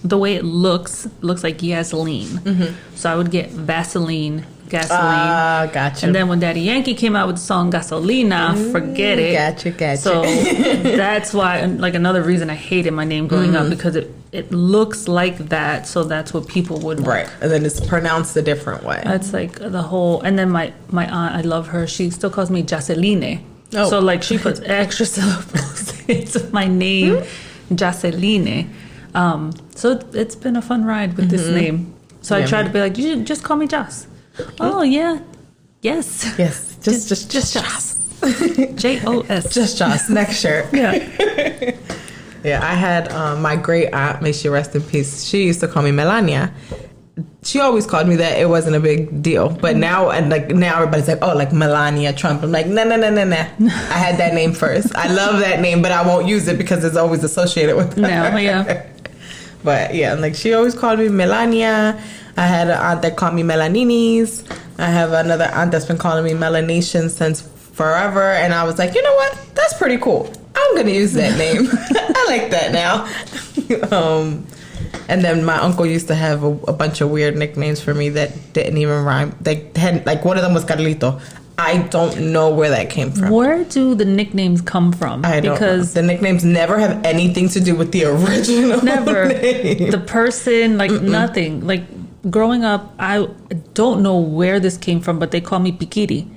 the way it looks like gasoline. So I would get Vaseline, gasoline.
Gotcha.
And then when Daddy Yankee came out with the song Gasolina, forget it.
Gotcha.
So that's why, like, another reason I hated my name growing up, because it looks like that. So that's what people would
Right. And then it's pronounced a different way.
That's like the whole, and then my aunt, I love her. She still calls me Joceline.
Oh.
So like she puts extra syllables into my name, Joceline. So it's been a fun ride with this name. So I try to be like, you should just call me Joss. Oh yeah, yes,
just Joss.
Jos.
Just Joss. Next shirt.
Yeah.
Yeah, I had my great aunt, may she rest in peace. She used to call me Melania. She always called me that. It wasn't a big deal. But now everybody's like, oh, like Melania Trump. I'm like, no. I had that name first. I love that name, but I won't use it because it's always associated with her.
No, yeah.
But yeah, like she always called me Melania. I had an aunt that called me Melaninis. I have another aunt that's been calling me Melanation since forever. And I was like, you know what? That's pretty cool. I'm going to use that name. I like that now. And then my uncle used to have a bunch of weird nicknames for me that didn't even rhyme. They had, like, one of them was Carlito. I don't know where that came from.
Where do the nicknames come from?
I don't know. The nicknames never have anything to do with the original
Never.
name.
The person, like, nothing. Like, growing up, I don't know where this came from, but they call me Pikiri.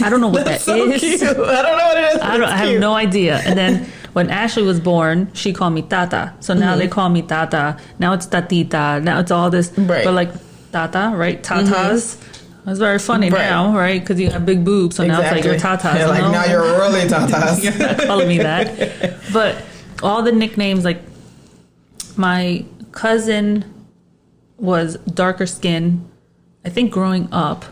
I don't know what that
so
is.
Cute. I don't know what it is.
I have no idea. And then when Ashley was born, she called me Tata. So now they call me Tata. Now it's Tatita. Now it's all this.
Right.
But like Tata, right? Tatas. It's very funny now, right? Because you have big boobs. So now it's like you're Tatas.
You're like, now you're really Tatas.
You're not calling me that. But all the nicknames, like my cousin was darker skin, I think growing up.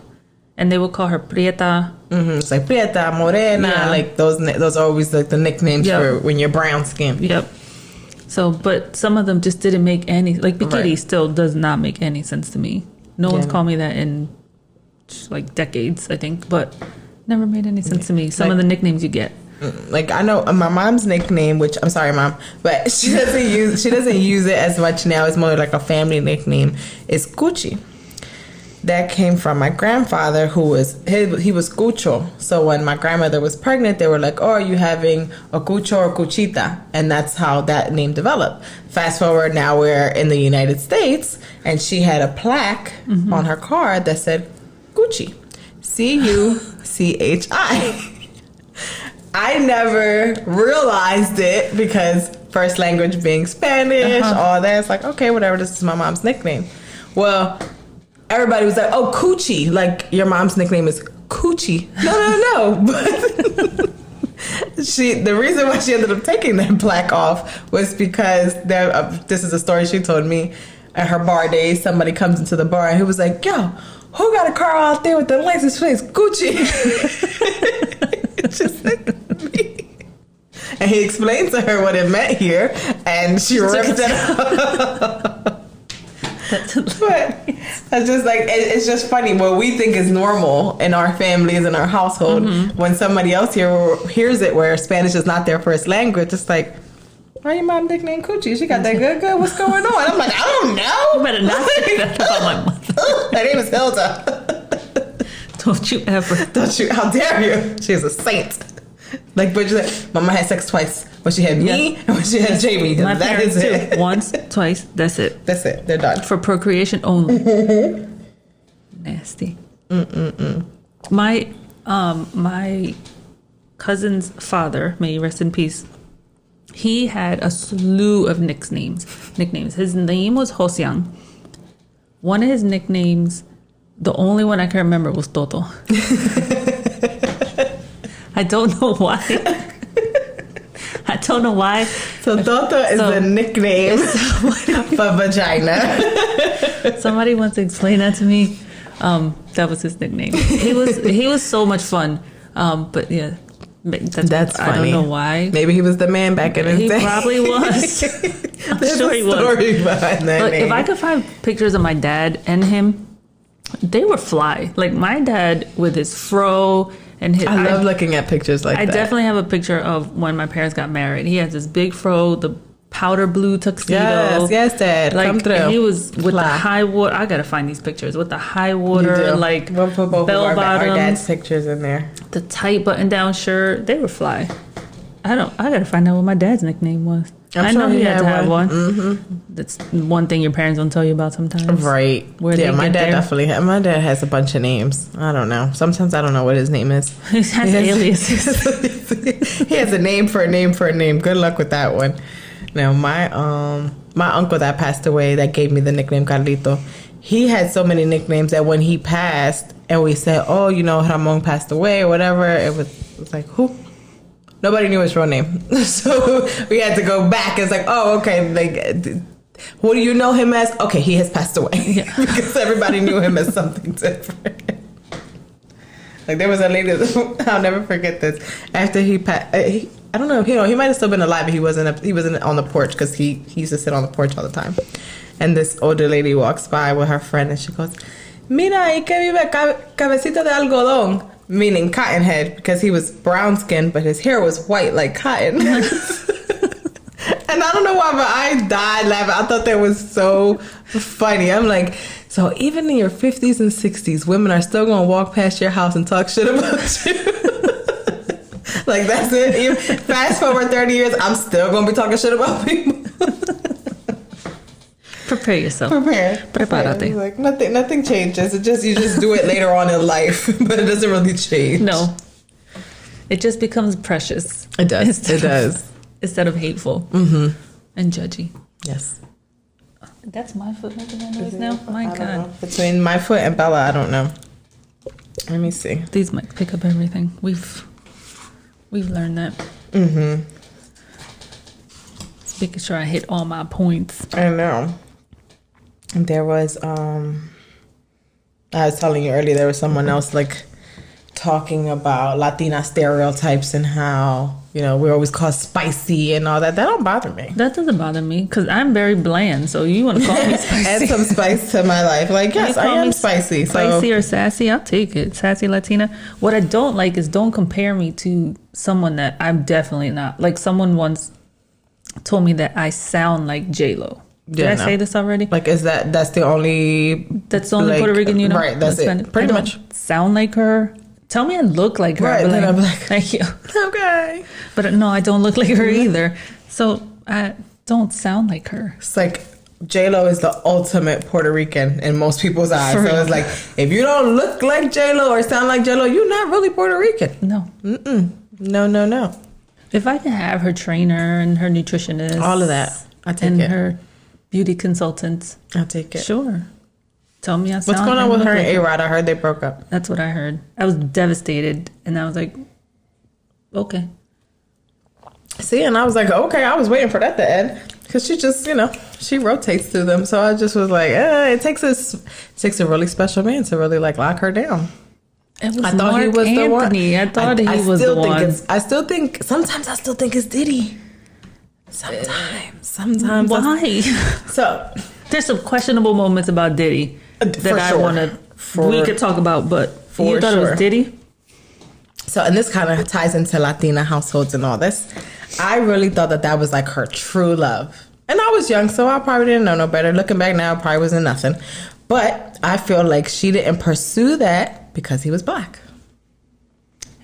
And they would call her Prieta.
It's like Prieta, Morena.
Yeah.
Like those are always like the nicknames for when you're brown skin.
Yep. So, but some of them just didn't make any, like Pikiri still does not make any sense to me. No one's called me that in like decades, I think, but never made any sense to me. Some of the nicknames you get.
Like I know my mom's nickname, which I'm sorry, Mom, but she doesn't use it as much now. It's more like a family nickname. Is Gucci. That came from my grandfather, he was Cucho. So when my grandmother was pregnant, they were like, "Oh, are you having a Cucho or Cuchita?" And that's how that name developed. Fast forward, now we're in the United States, and she had a plaque on her car that said Gucci, Cuchi. I never realized it because first language being Spanish, all that. It's like, okay, whatever. This is my mom's nickname. Well, everybody was like, oh, Coochie. Like, your mom's nickname is Coochie. No. But the reason why she ended up taking that plaque off was because this is a story she told me at her bar days. Somebody comes into the bar and he was like, yo, who got a car out there with the license plate? Gucci. It's just like me. And he explained to her what it meant here, and she ripped it up. But it's just like it's just funny what we think is normal in our families and our household. When somebody else hears it, where Spanish is not their first language, it's like, Why your mom nicknamed Coochie? She got that good. What's going on? I'm like, I don't know.
You better not say that about my mother.
Her name is Hilda.
Don't you ever.
How dare you? She is a saint. Like Boujie said, Mama had sex twice. When she had me and when she had Jamie.
My
That
parents
is
too.
it.
Once, twice, that's it.
That's it. They're done.
For procreation only. Nasty. My cousin's father, may he rest in peace, he had a slew of nicknames. His name was Hosiang. One of his nicknames, the only one I can remember, was Toto. I don't know why. I don't know why.
So Toto is the nickname for vagina.
Somebody wants to explain that to me. That was his nickname. He was so much fun. But yeah, that's funny. I don't know why.
Maybe he was the man back in the day.
He probably was. I'm sure he was.
Story behind that
But
name.
if I could find pictures of my dad and him, they were fly. Like my dad with his fro and his.
I love looking at pictures like that.
I definitely have a picture of when my parents got married. He has this big fro, the powder blue tuxedo.
Yes, Dad.
Like,
come through.
He was with the high water. I gotta find these pictures with the high water, like
we'll put both
bell
of our
bottoms,
dad's pictures in there.
the tight button-down shirt. They were fly. I gotta find out what my dad's nickname was. I know he had to have one. Mm-hmm. That's one thing your parents don't tell you about sometimes.
Right.
Where
my dad definitely. My dad has a bunch of names. I don't know. Sometimes I don't know what his name is.
He has aliases.
He has a name for a name for a name. Good luck with that one. Now my uncle that passed away that gave me the nickname Carlito. He had so many nicknames that when he passed and we said, oh, Ramon passed away or whatever, it was like, who? Nobody knew his real name. So we had to go back. It's like, oh, okay. Like, what do you know him as? Okay, he has passed away. Yeah. Because everybody knew him as something different. Like there was a lady, I'll never forget this. After he passed, I don't know, he might have still been alive, but he wasn't on the porch because he used to sit on the porch all the time. And this older lady walks by with her friend and she goes, mira, ahí que vive cabecita de algodón. Meaning cotton head, because he was brown skinned, but his hair was white like cotton. And I don't know why, but I died laughing. I thought that was so funny. I'm like, so even in your 50s and 60s, women are still going to walk past your house and talk shit about you. Like, that's it. Fast forward 30 years, I'm still going to be talking shit about people.
Prepare yourself.
Prepárate. Like nothing changes. You just do it later on in life, but it doesn't really change.
No, it just becomes precious.
It does.
Instead of hateful and judgy.
Yes.
That's my foot making that noise now. My God.
Between my foot and Bella, I don't know. Let me see.
These might pick up everything. We've learned that. Just making sure I hit all my points.
I know. There was I was telling you earlier, there was someone else like talking about Latina stereotypes and how we're always called spicy and all that. That don't bother me.
That doesn't bother me because I'm very bland. So you want to call me spicy?
Add some spice to my life. Like, yes, I am spicy.
Spicy or sassy, I'll take it. Sassy Latina. What I don't like is don't compare me to someone that I'm definitely not. Like someone once told me that I sound like J-Lo. Did I say this already?
Like, that's the only
Puerto Rican you know?
Right, that's it. Pretty much.
Sound like her. Tell me I look like her.
Right, then I'm like,
thank you.
Okay.
But no, I don't look like her either. So I don't sound like her.
It's like J-Lo is the ultimate Puerto Rican in most people's eyes. So it's like, if you don't look like J-Lo or sound like J-Lo, you're not really Puerto Rican.
No.
No.
If I can have her trainer and her nutritionist.
All of that. I take it.
And her beauty consultant.
I'll take it.
Sure. Tell me I sound.
What's going on with her and A-Rod? I heard they broke up.
That's what I heard. I was devastated. And I was like, okay.
See, and I was like, okay, I was waiting for that to end. Because she just, she rotates through them. So I just was like, it takes a really special man to really like lock her down.
It was I thought Mark he was Anthony. The one. I thought he was the one.
Sometimes I still think it's Diddy. Sometimes.
Why?
So
there's some questionable moments about Diddy that I want to. We could talk about, but you thought it was Diddy.
So, and this kind of ties into Latina households and all this. I really thought that was like her true love. And I was young, so I probably didn't know no better. Looking back now, it probably wasn't nothing. But I feel like she didn't pursue that because he was black.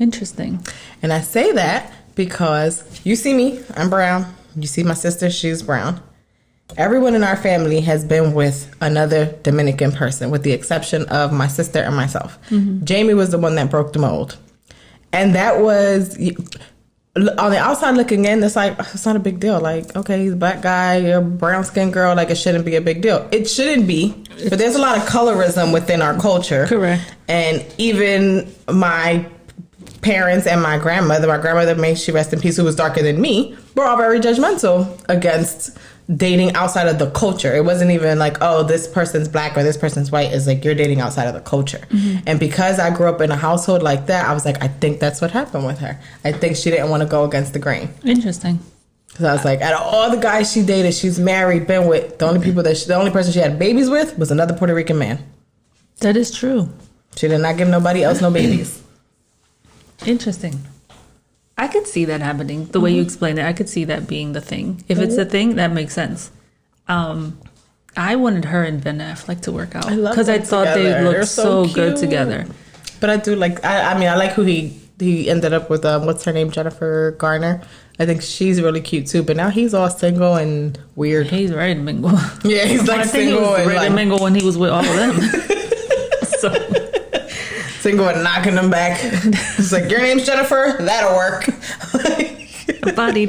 Interesting.
And I say that because you see me, I'm brown. You see my sister, she's brown. Everyone in our family has been with another Dominican person, with the exception of my sister and myself. Mm-hmm. Jamie was the one that broke the mold. And that was, on the outside looking in, it's like, it's not a big deal. Like, okay, he's a black guy, you're a brown skinned girl, like it shouldn't be a big deal. It shouldn't be, but there's a lot of colorism within our culture.
Correct.
And even my parents and my grandmother, may she rest in peace, who was darker than me, were all very judgmental against dating outside of the culture. It wasn't even like, oh, this person's black or this person's white. It's like, you're dating outside of the culture. Mm-hmm. And because I grew up in a household like that, I was like, I think that's what happened with her. I think she didn't want to go against the grain.
Interesting.
Because I was like, out of all the guys she dated, she's married, been with, the only person she had babies with was another Puerto Rican man.
That is true.
She did not give nobody else no babies.
Interesting. I could see that happening. The way you explained it, I could see that being the thing. If it's a thing, that makes sense. I wanted her and Ben Affleck to work out because I thought they looked so good together.
But I do like. I mean, I like who he ended up with. What's her name? Jennifer Garner. I think she's really cute too. But now he's all single and weird.
He's ready to mingle.
Yeah, he's like single.
He was ready to mingle when he was with all of them. So.
Single and knocking them back. It's like, your name's Jennifer? That'll work.
Bodied.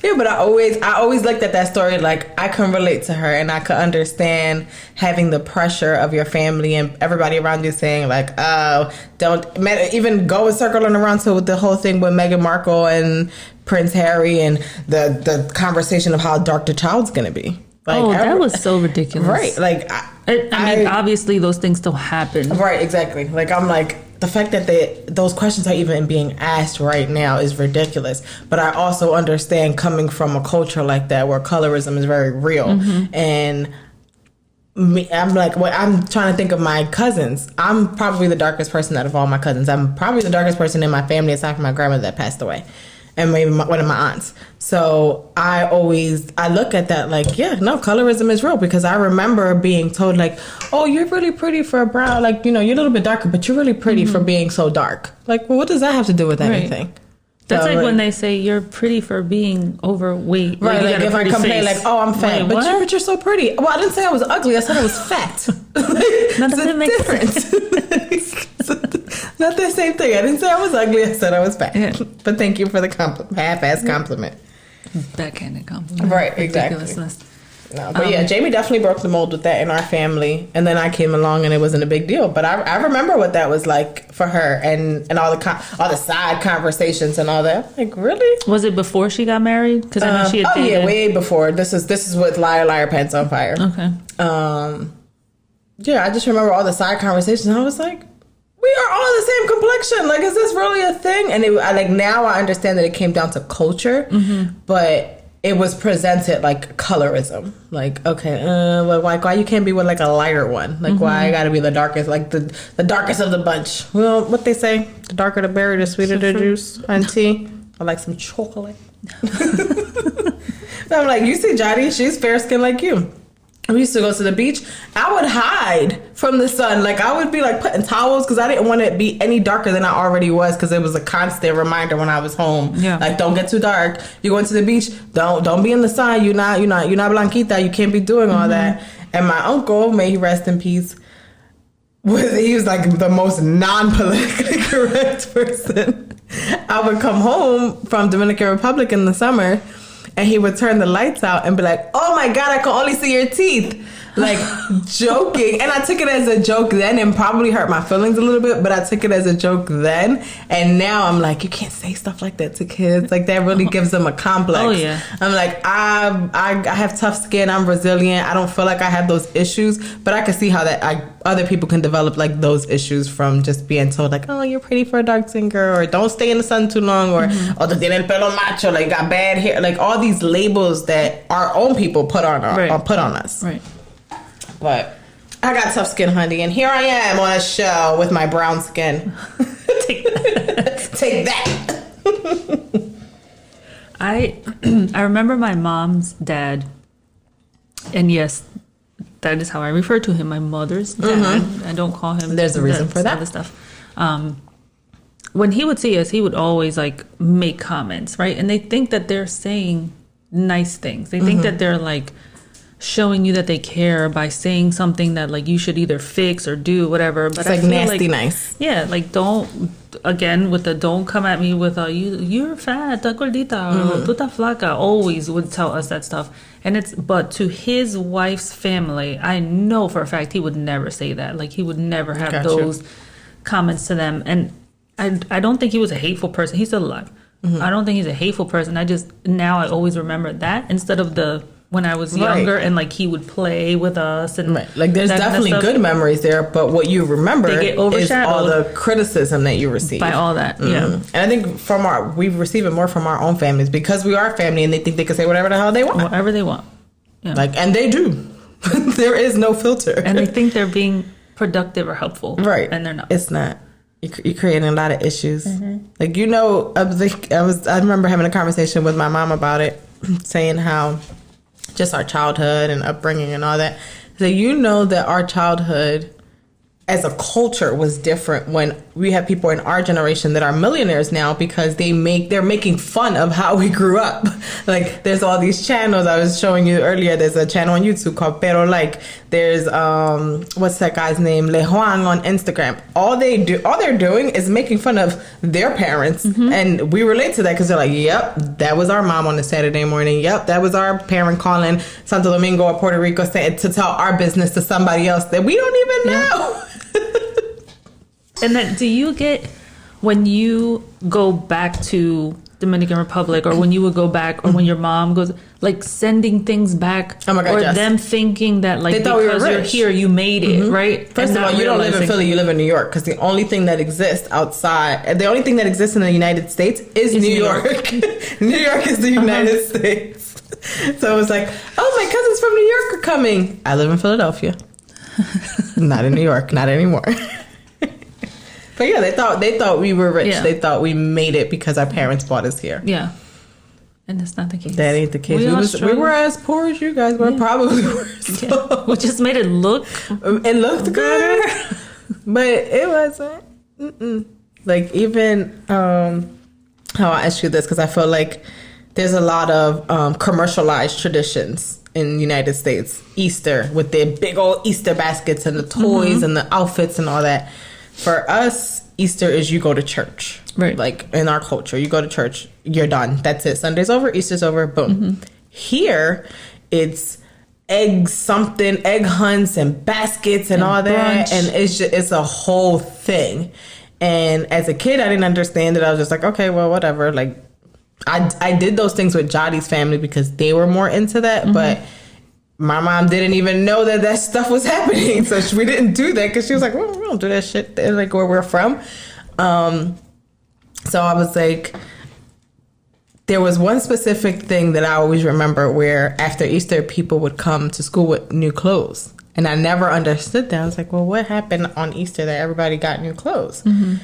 Yeah, but I always looked at that story like I can relate to her, and I could understand having the pressure of your family and everybody around you saying like, oh, don't even go and circling around to the whole thing with Meghan Markle and Prince Harry and the conversation of how dark the child's gonna be. Like,
that was so ridiculous.
Right. Like,
I mean, obviously those things still happen.
Right, exactly. Like, I'm like, the fact that those questions are even being asked right now is ridiculous. But I also understand coming from a culture like that where colorism is very real. Mm-hmm. And I'm like, I'm trying to think of my cousins. I'm probably the darkest person out of all my cousins. I'm probably the darkest person in my family aside from my grandmother that passed away. And maybe one of my aunts. So I look at that like, yeah, no, colorism is real, because I remember being told like, oh, you're really pretty for a brown, like, you know, you're a little bit darker, but you're really pretty for being so dark. Like, well, what does that have to do with anything?
That's so, like when they say you're pretty for being overweight.
Right, like if I complain like, oh, I'm fat, but you're so pretty. Well, I didn't say I was ugly. I said I was fat.
That doesn't make sense.
Not the same thing. I didn't say I was ugly. I said I was fat. Yeah. But thank you for the half-ass compliment.
Backhanded compliment.
Right, exactly. No, but yeah, Jamie definitely broke the mold with that in our family, and then I came along and it wasn't a big deal. But I remember what that was like for her, and all the side conversations and all that. Like, really?
Was it before she got married? Because I know she had dated.
Yeah, way before. This is with Liar Liar Pants on Fire.
Okay.
Yeah, I just remember all the side conversations. And I was like, we are all the same complexion. Like, is this really a thing? And now I understand that it came down to culture, but it was presented like colorism. Like, okay, why you can't be with like a lighter one? Like, why I gotta be the darkest, like the darkest of the bunch? Well, what they say, the darker the berry, the sweeter the juice and tea. I like some chocolate. I'm like, you see Johnny, she's fair skinned like you. We used to go to the beach. I would hide from the sun. Like, I would be like putting towels because I didn't want to be any darker than I already was, because it was a constant reminder when I was home. Yeah. Like, don't get too dark. You going to the beach, don't be in the sun. You're not blanquita. You can't be doing all that. And my uncle, may he rest in peace, he was like the most non-politically correct person. I would come home from Dominican Republic in the summer, and he would turn the lights out and be like, oh my God, I can only see your teeth. Like, joking. And I took it as a joke then, and probably hurt my feelings a little bit, but I took it as a joke then. And now I'm like, you can't say stuff like that to kids. Like, that really gives them a complex.
Oh, yeah.
I'm like, I have tough skin. I'm resilient. I don't feel like I have those issues. But I can see how other people can develop like those issues from just being told like, oh, you're pretty for a dark skin girl, or don't stay in the sun too long, or oh, te tiene el pelo macho, like, got bad hair, like all these labels that our own people put on us.
Right.
But I got tough skin, honey, and here I am on a show with my brown skin.
Take that.
Take that.
I remember my mom's dad, and yes, that is how I refer to him. My mother's dad. I don't call him.
There's a reason for that.
Other stuff. When he would see us, he would always like make comments, right? And they think that they're saying nice things. They think that they're like showing you that they care by saying something that like you should either fix or do, whatever. But
It's
I
like
feel
nasty nice.
Yeah, like don't come at me with you're fat, ta gordita, or tu ta flaca. Always would tell us that stuff. And but to his wife's family, I know for a fact he would never say that. Like he would never have those comments to them. And I don't think he was a hateful person. He's still alive. I don't think he's a hateful person. Now I always remember that instead of when I was younger and like he would play with us and
like there's definitely good memories there, but what you remember is all the criticism that you receive
by all that. Yeah,
and I think we receive it more from our own families because we are family and they think they can say whatever the hell they want.
Whatever they want. Yeah.
Like, and they do. There is no filter.
And they think they're being productive or helpful.
Right.
And they're not.
It's not. You're creating a lot of issues. Like, I remember having a conversation with my mom about it, saying how just our childhood and upbringing and all that. So that our childhood as a culture was different when we have people in our generation that are millionaires now because they're making fun of how we grew up. Like there's all these channels I was showing you earlier. There's a channel on YouTube called Pero Like. There's what's that guy's name? Le Juan on Instagram. All they're doing is making fun of their parents, and we relate to that because they're like, "Yep, that was our mom on a Saturday morning. Yep, that was our parent calling Santo Domingo or Puerto Rico to tell our business to somebody else that we don't even know."
And then do you get when you go back to Dominican Republic or when you would go back or when your mom goes like sending things back or them thinking that like because you're here you made it, right?
First of all, you don't live in Philly, you live in New York because the only thing that exists the only thing that exists in the United States is New York. New York is the United States. So it was like, oh, my cousins from New York are coming. I live in Philadelphia. Not in New York, not anymore. But yeah, they thought we were rich. Yeah. They thought we made it because our parents bought us here.
Yeah. And that's not the case.
That ain't the case. We were as poor as you guys were, probably worse.
Yeah. We just made it look.
It looked good. But it wasn't. Like even, how I ask you this, because I feel like there's a lot of commercialized traditions in the United States. Easter, with their big old Easter baskets and the toys and the outfits and all that. For us, Easter is you go to church.
Right.
Like in our culture, you go to church, you're done. That's it. Sunday's over, Easter's over, boom. Here, it's egg hunts and baskets and all that. And it's a whole thing. And as a kid, I didn't understand it. I was just like, okay, well, whatever. Like, I did those things with Jotty's family because they were more into that. But my mom didn't even know that stuff was happening. So we didn't do that because she was like, well, we don't do that shit like where we're from. So I was like, there was one specific thing that I always remember where after Easter, people would come to school with new clothes. And I never understood that. I was like, well, what happened on Easter that everybody got new clothes? And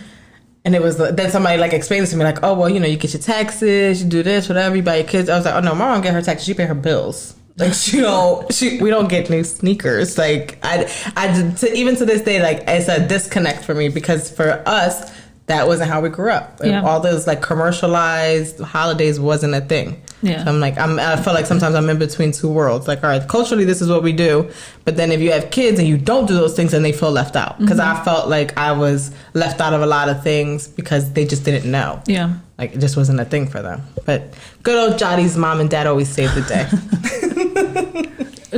it was then somebody like explained to me like, oh, well, you get your taxes, you do this, whatever, you buy your kids. I was like, oh no, my mom get her taxes, she pay her bills. Like we don't get new sneakers. Like even to this day, like it's a disconnect for me because for us that wasn't how we grew up. Yeah. All those like commercialized holidays wasn't a thing. Yeah. So I'm like I feel like sometimes I'm in between two worlds. Like all right, culturally this is what we do, but then if you have kids and you don't do those things, then they feel left out. Because I felt like I was left out of a lot of things because they just didn't know. Yeah. Like it just wasn't a thing for them. But good old Jotty's mom and dad always saved the day.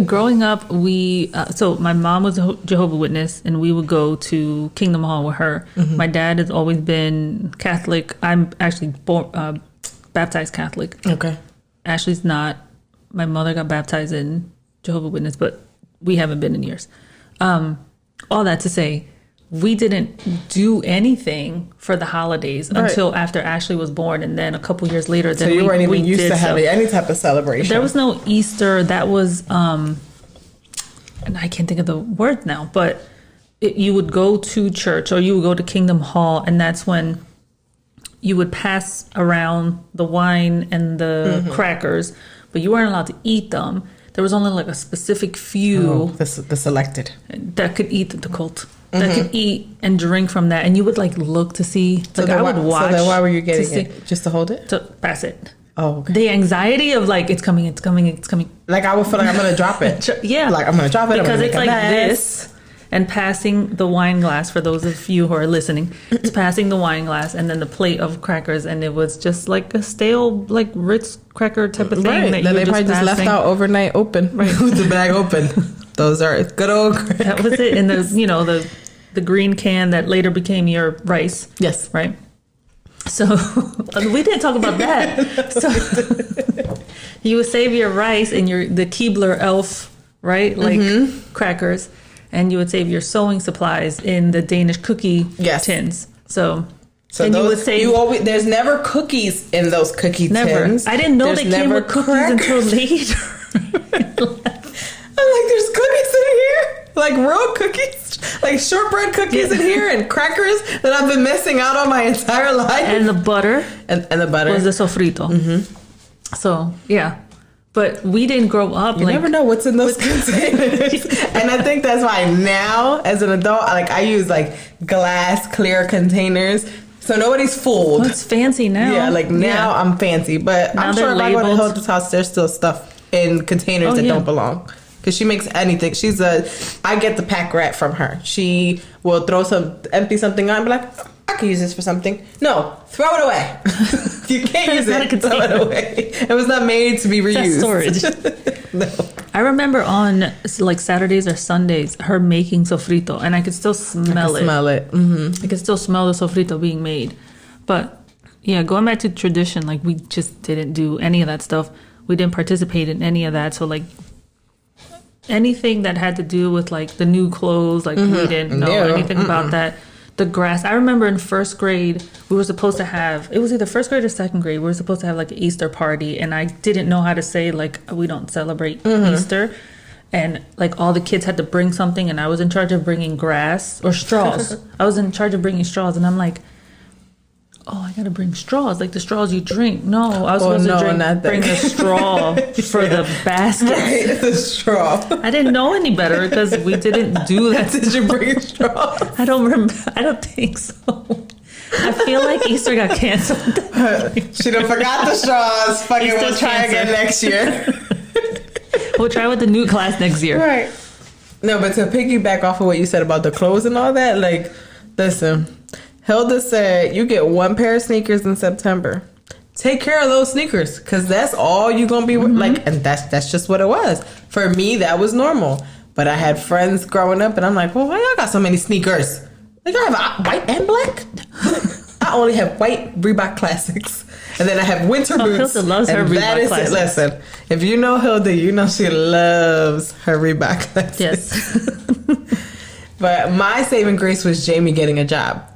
Growing up, so my mom was a Jehovah's Witness, and we would go to Kingdom Hall with her. My dad has always been Catholic. I'm actually baptized Catholic. Okay. Ashley's not. My mother got baptized in Jehovah's Witness, but we haven't been in years. All that to say, we didn't do anything for the holidays until after Ashley was born, and then a couple years later.
So you weren't even used to having any type of celebration.
There was no Easter. That was and I can't think of the word now, but you would go to church or you would go to Kingdom Hall, and that's when you would pass around the wine and the crackers, but you weren't allowed to eat them. There was only like a specific few
the selected
that could eat the cult, that could eat and drink from that, and you would like look to see. Like I would watch.
So then why were you getting it? Just to hold it?
To pass it.
Oh, okay.
The anxiety of like it's coming.
Like I would feel like I'm gonna drop it.
Yeah,
like I'm gonna drop it
because it's like this. And passing the wine glass, for those of you who are listening, it's passing the wine glass and then the plate of crackers, and it was just like a stale, like Ritz cracker type of thing.
Right. That they probably just left out overnight open, right, with the bag open. Those are good old crackers.
That was it. And the green can that later became your rice.
Yes.
Right. So we didn't talk about that. So you would save your rice and the Keebler Elf, right? Like crackers. And you would save your sewing supplies in the Danish cookie tins. So and
those,
you would save.
There's never cookies in those cookie tins.
I didn't know they came with cookies until later.
I'm like, there's cookies in here, like real cookies, like shortbread cookies in here, and crackers that I've been missing out on my entire life.
And the butter.
And the butter
was the sofrito. So yeah. But we didn't grow up.
You never know what's in those containers. And I think that's why now, as an adult, I use like glass clear containers, so nobody's fooled.
Well, it's fancy now.
Yeah, like now I'm fancy, but now I'm sure if I go to Hilda's house, there's still stuff in containers that don't belong. Because she makes anything. I get the pack rat from her. She will empty something on and be like, I could use this for something. No, throw it away. You can't use it. Throw it away. It was not made to be reused.
Storage.
No.
I remember on like Saturdays or Sundays, her making sofrito, and I could still smell it. I could still smell the sofrito being made. But yeah, going back to tradition, like we just didn't do any of that stuff. We didn't participate in any of that. So like anything that had to do with like the new clothes, like we didn't know anything about that. The grass. I remember in first grade, we were supposed to have, it was either first grade or second grade, we were supposed to have like an Easter party, and I didn't know how to say like, we don't celebrate Easter. And like all the kids had to bring something, and I was in charge of bringing grass or straws. I was in charge of bringing straws, and I'm like, oh, I gotta bring straws, like the straws you drink. No, I was supposed to bring the straw for the basket.
Right, the straw.
I didn't know any better because we didn't do that.
Did you bring a straw?
I don't remember. I don't think so. I feel like Easter got canceled.
She done forgot the straws. Fucking we'll try again next year.
We'll try with the new class next year.
Right. No, but to piggyback off of what you said about the clothes and all that, like, listen, Hilda said you get one pair of sneakers in September. Take care of those sneakers, because that's all you're going to be like, and that's just what it was. For me, that was normal. But I had friends growing up, and I'm like, well, why y'all got so many sneakers? Like, I have white and black? I only have white Reebok Classics. And then I have winter boots.
Hilda loves her Reebok Classics.
Listen, if you know Hilda, you know she loves her Reebok Classics.
Yes.
But my saving grace was Jamie getting a job.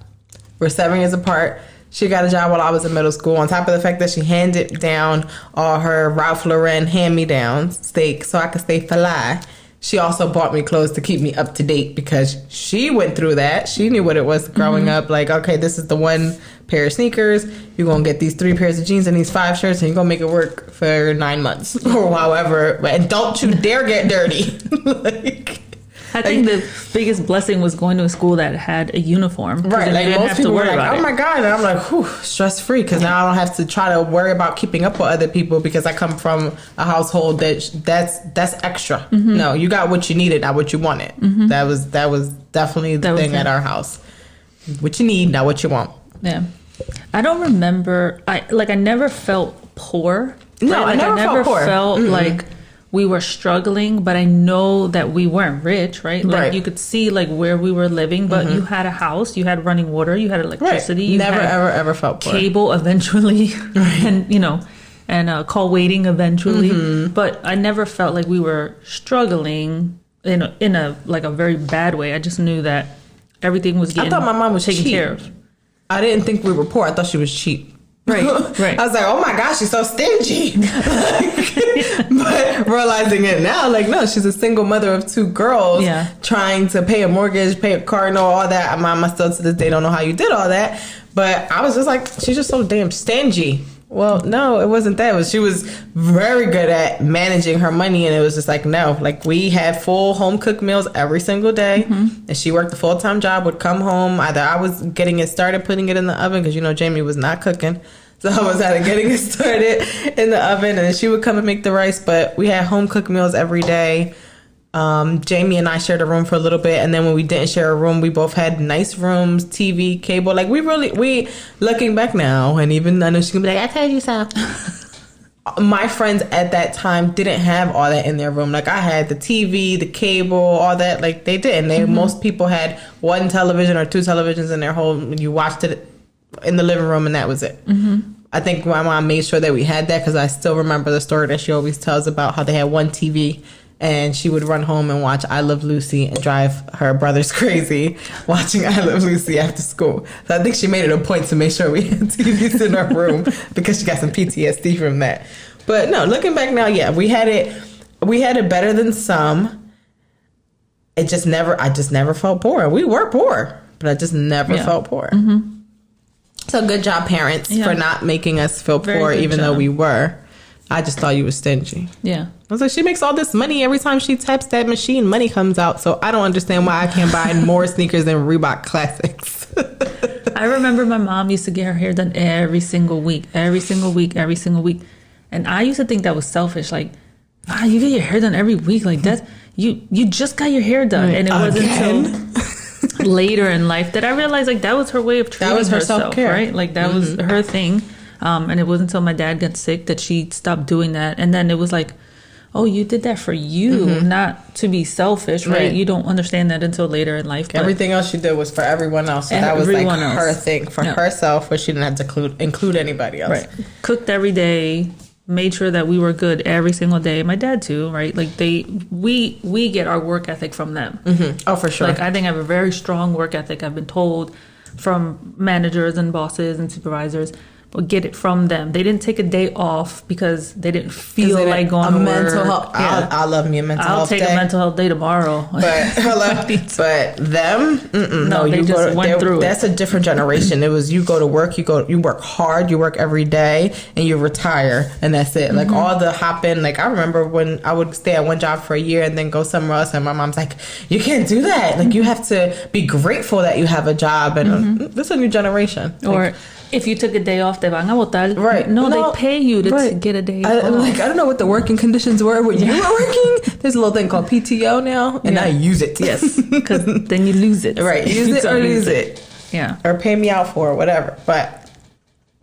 We're 7 years apart. She got a job while I was in middle school. On top of the fact that she handed down all her Ralph Lauren hand-me-downs, steak, so I could stay fly. She also bought me clothes to keep me up to date because she went through that. She knew what it was growing up. Like, okay, this is the one pair of sneakers. You're going to get these 3 pairs of jeans and these 5 shirts, and you're going to make it work for 9 months or however. And don't you dare get dirty.
I think the biggest blessing was going to a school that had a uniform.
Right, like most people were like, oh my God. And I'm like, whew, stress free, because now I don't have to try to worry about keeping up with other people because I come from a household that's extra. No, you got what you needed, not what you wanted. That was definitely the thing at our house. What you need, not what you want.
Yeah. I don't remember, I never felt poor.
No,
right?
I never
felt like we were struggling, but I know that we weren't rich, right? Like you could see like where we were living, but you had a house, you had running water, you had electricity, you
never
had
ever felt poor.
Cable eventually, and call waiting eventually. But I never felt like we were struggling in a like a very bad way. I just knew that everything was getting
I thought my mom was
taken
cheap.
care of.
I didn't think we were poor. I thought she was cheap.
Right.
I was like, oh my gosh, she's so stingy. But realizing it now, like, no, she's a single mother of 2 girls trying to pay a mortgage, pay a car note, all that. My mom still to this day don't know how you did all that. But I was just like, she's just so damn stingy. Well, no, it wasn't that. She was very good at managing her money, and it was just like, no. Like, we had full home-cooked meals every single day, and she worked a full-time job, would come home. Either I was getting it started, putting it in the oven, because, Jamie was not cooking. So I was either getting it started in the oven, and then she would come and make the rice. But we had home-cooked meals every day. Jamie and I shared a room for a little bit, and then when we didn't share a room, we both had nice rooms, TV, cable. Like, we looking back now, and even I know she can be like, I told you so. My friends at that time didn't have all that in their room. Like, I had the TV, the cable, all that. Like, they didn't. Most people had 1 television or 2 televisions in their home. You watched it in the living room, and that was it. I think my mom made sure that we had that, because I still remember the story that she always tells about how they had 1 TV. And she would run home and watch I Love Lucy and drive her brothers crazy watching I Love Lucy after school. So I think she made it a point to make sure we had TVs in our room, because she got some PTSD from that. But no, looking back now, yeah, we had it better than some. I just never felt poor. We were poor, but I just never felt poor. So good job, parents, for not making us feel poor, even though we were. I just thought you were stingy.
Yeah.
I was like, she makes all this money. Every time she taps that machine, money comes out. So I don't understand why I can't buy more sneakers than Reebok Classics.
I remember my mom used to get her hair done every single week. And I used to think that was selfish. Like, you get your hair done every week. Like, that's, you just got your hair done. And it wasn't until later in life that I realized, like, that was her way of treating herself, self-care. Right? Like, that was her thing. And it wasn't until my dad got sick that she stopped doing that. And then it was like, oh, you did that for you, not to be selfish, right? You don't understand that until later in life.
Everything else she did was for everyone else. So that was like her thing for herself, where she didn't have to include anybody else. Right.
Cooked every day, made sure that we were good every single day. My dad too, right? Like we get our work ethic from them.
Oh, for sure.
Like, I think I have a very strong work ethic. I've been told from managers and bosses and supervisors. But get it from them. They didn't take a day off because they didn't feel like going to
mental
work.
Health. Yeah. I love me a mental health day.
I'll take a mental health day tomorrow.
But them,
no, they just went through it.
That's a different generation. It was, you go to work, you work hard, you work every day, and you retire, and that's it. Like, all the hopping. Like, I remember when I would stay at one job for a year and then go somewhere else, and my mom's like, you can't do that. Like, you have to be grateful that you have a job. And this is a new generation.
Or if you took a day off, te van a votar.
Right.
No, they pay you to get a day off.
I don't know what the working conditions were when you were working. There's a little thing called PTO now, and I use it.
Yes, because then you lose it.
Right. Use it or lose it.
Yeah.
Or pay me out for it, whatever. But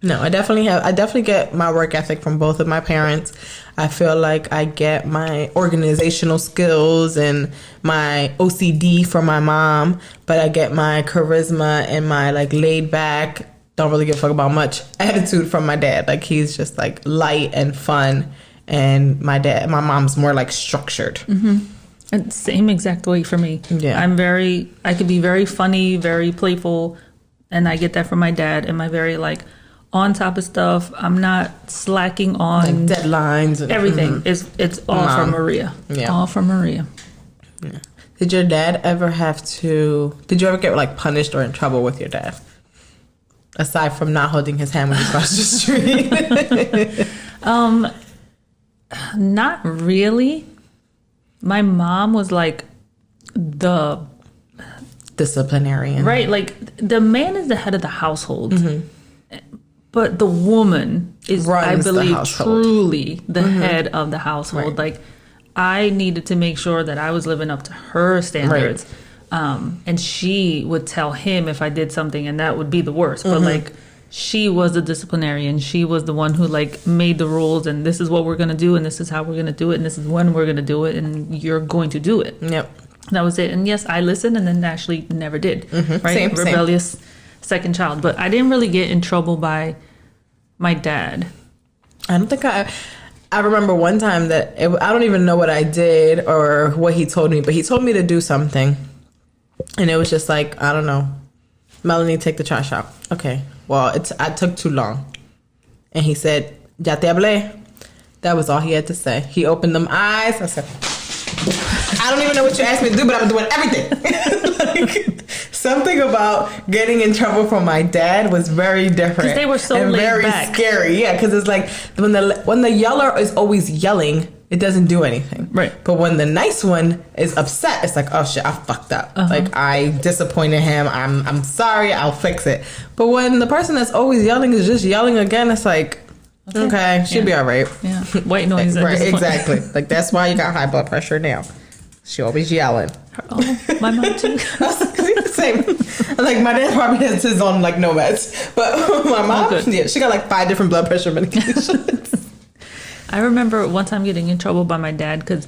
no, I definitely get my work ethic from both of my parents. I feel like I get my organizational skills and my OCD from my mom, but I get my charisma and my, like, laid back, don't really give a fuck about much attitude from my dad. Like, he's just, like, light and fun. And my mom's more, like, structured.
And same exact way for me.
Yeah.
I could be very funny, very playful. And I get that from my dad. And my very, like, on top of stuff. I'm not slacking on,
like, deadlines and
everything. It's all from Maria.
Yeah.
All from Maria.
Yeah. Did you ever get, like, punished or in trouble with your dad? Aside from not holding his hand when you crossed the street.
Not really. My mom was like the
disciplinarian.
Right. Like, the man is the head of the household. But the woman is, I believe, truly the head of the household. Right. Like, I needed to make sure that I was living up to her standards. Right. And she would tell him if I did something, and that would be the worst. But, like, she was the disciplinarian. She was the one who, like, made the rules, and this is what we're going to do, and this is how we're going to do it, and this is when we're going to do it, and you're going to do it. Yep. That was it. And yes, I listened, and then actually never did. Right? Same, rebellious second child. But I didn't really get in trouble by my dad.
I don't think I remember one time that I don't even know what I did or what he told me, but he told me to do something. And it was just like, I don't know, Melanie, take the trash out. Okay, well, I took too long. And he said, "Ya te hablé." That was all he had to say. He opened them eyes. I said, "I don't even know what you asked me to do, but I'm doing everything." Like, something about getting in trouble from my dad was very different.
Because they were so
and
laid
very
back.
scary. Yeah, because it's like when the yeller is always yelling, it doesn't do anything.
Right.
But when the nice one is upset, it's like, oh shit, I fucked up. Like, I disappointed him. I'm sorry. I'll fix it. But when the person that's always yelling is just yelling again, it's like, okay, she'll be all right.
Yeah. White noise.
Right, exactly. Like, that's why you got high blood pressure now. She always yelling.
Oh, my mom too.
Same. Like, my dad probably has his own, like, no meds. But my mom, yeah, she got like 5 different blood pressure medications.
I remember one time getting in trouble by my dad because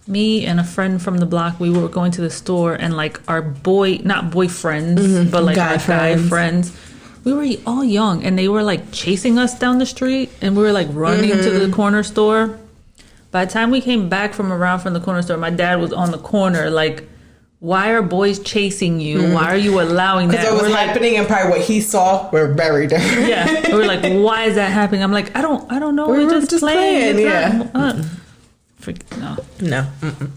me and a friend from the block, we were going to the store, and like our not boyfriends, but like our guy friends, we were all young, and they were like chasing us down the street, and we were like running to the corner store. By the time we came back from the corner store, my dad was on the corner like, why are boys chasing you? Why are you allowing that?
Because what was happening and probably what he saw were very different.
Yeah. We were like, why is that happening? I'm like, I don't know.
We
We're
were
just
just
playing.
playing,
No.
No.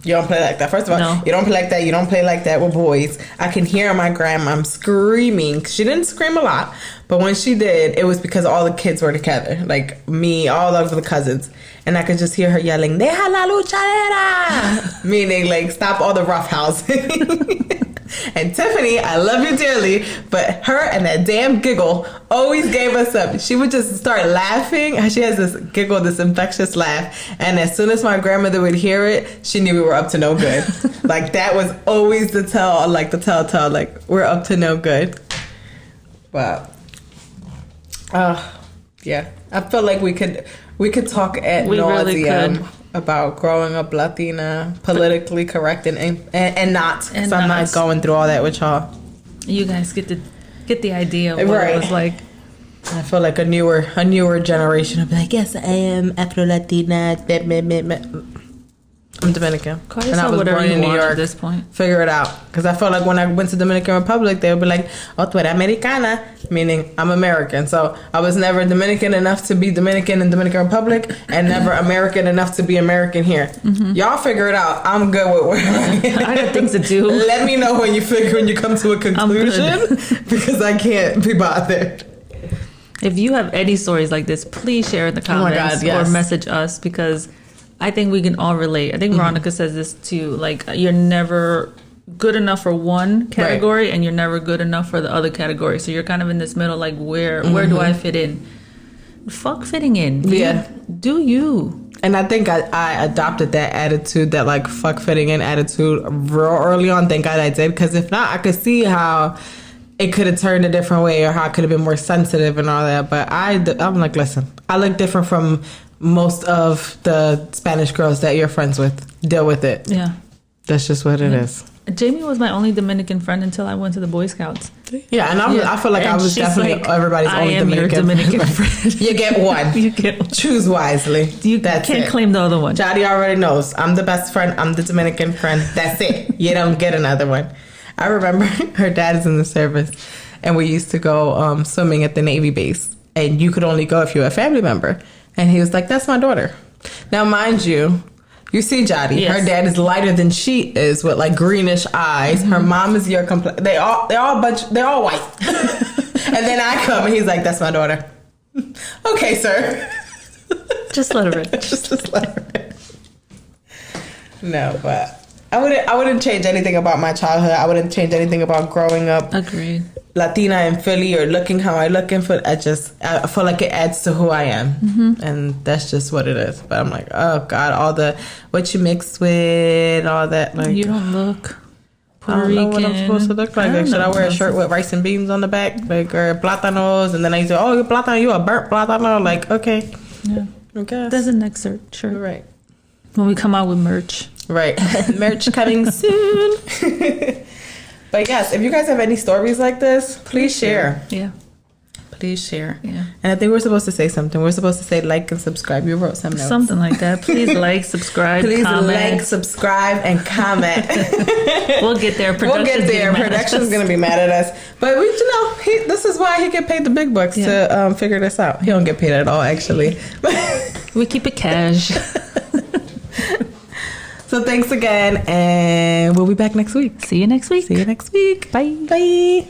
You don't play like that. First of all,
No.
you don't play like that. You don't play like that with boys. I can hear my grandma screaming. She didn't scream a lot, but when she did, it was because all the kids were together. Like me, all of the cousins. And I could just hear her yelling, "Deja la luchadera!" Meaning, like, stop all the roughhousing. And Tiffany, I love you dearly, but her and that damn giggle always gave us up. She would just start laughing. She has this giggle, this infectious laugh. And as soon as my grandmother would hear it, she knew we were up to no good. Like, that was always the telltale, like, we're up to no good. But, yeah. I feel like we could talk at nauseam about growing up Latina, politically correct and not. So I'm not going through all that with y'all.
You guys get the idea of what it was like.
I feel like a newer generation will be like, yes, I am Afro Latina. I'm Dominican.
Call yourself whatever you want at this point.
Figure it out. Because I felt like when I went to Dominican Republic, they would be like, "Oh, tú eres americana," meaning I'm American. So I was never Dominican enough to be Dominican in Dominican Republic, and never American enough to be American here. Y'all figure it out. I'm good with where
I got things to do.
Let me know when you come to a conclusion, because I can't be bothered.
If you have any stories like this, please share in the comments or message us, because I think we can all relate. I think Veronica says this too. Like, you're never good enough for one category, and you're never good enough for the other category. So you're kind of in this middle, like, where do I fit in? Fuck fitting in. Do you. And I think I adopted that attitude, that like fuck fitting in attitude real early on. Thank God I did, because if not, I could see how it could have turned a different way, or how I could have been more sensitive and all that. But I'm like, listen, I look different from most of the Spanish girls that you're friends with. Deal with it. Yeah. That's just what it is. Jamie was my only Dominican friend until I went to the Boy Scouts.
Yeah, and I feel like I was definitely like, everybody's only Dominican friend. You get one. You get choose wisely.
You can't claim the other one.
Jody already knows. I'm the best friend. I'm the Dominican friend. That's it. You don't get another one. I remember her dad is in the service, and we used to go swimming at the Navy base, and you could only go if you were a family member. And he was like, "That's my daughter." Now, mind you, you see Jody. Yes. Her dad is lighter than she is, with like greenish eyes. Her mom is your complexion. They're all white. And then I come, and he's like, "That's my daughter." Okay, sir.
Just let her in.
Just let her in. No, but I wouldn't change anything about my childhood. I wouldn't change anything about growing up.
Agreed.
Latina in Philly, or looking how I look in Philly. I feel like it adds to who I am, and that's just what it is. But I'm like, oh God, all the what you mix with, all that. Like,
you don't look Puerto
Rican. I don't know what I'm supposed to look like. Should I wear a shirt with rice and beans on the back, like, or plátanos? And then I say, "Oh, you're plátano, you a burnt plátano?" Like, okay,
yeah, okay. There's an excerpt, sure,
right?
When we come out with merch,
right? Merch coming soon. But yes, if you guys have any stories like this, please share.
Yeah.
Please share.
Yeah.
And I think we're supposed to say something. We're supposed to say like and subscribe. You wrote some notes.
Something like that. Please like, subscribe,
Please
comment.
like, subscribe, and comment.
We'll get there.
We'll get there. Production's going to be mad at us. But this is why he get paid the big bucks to figure this out. He don't get paid at all, actually.
We keep it cash.
So thanks again, and we'll be back next week.
See you next week.
See you next week.
Bye.
Bye.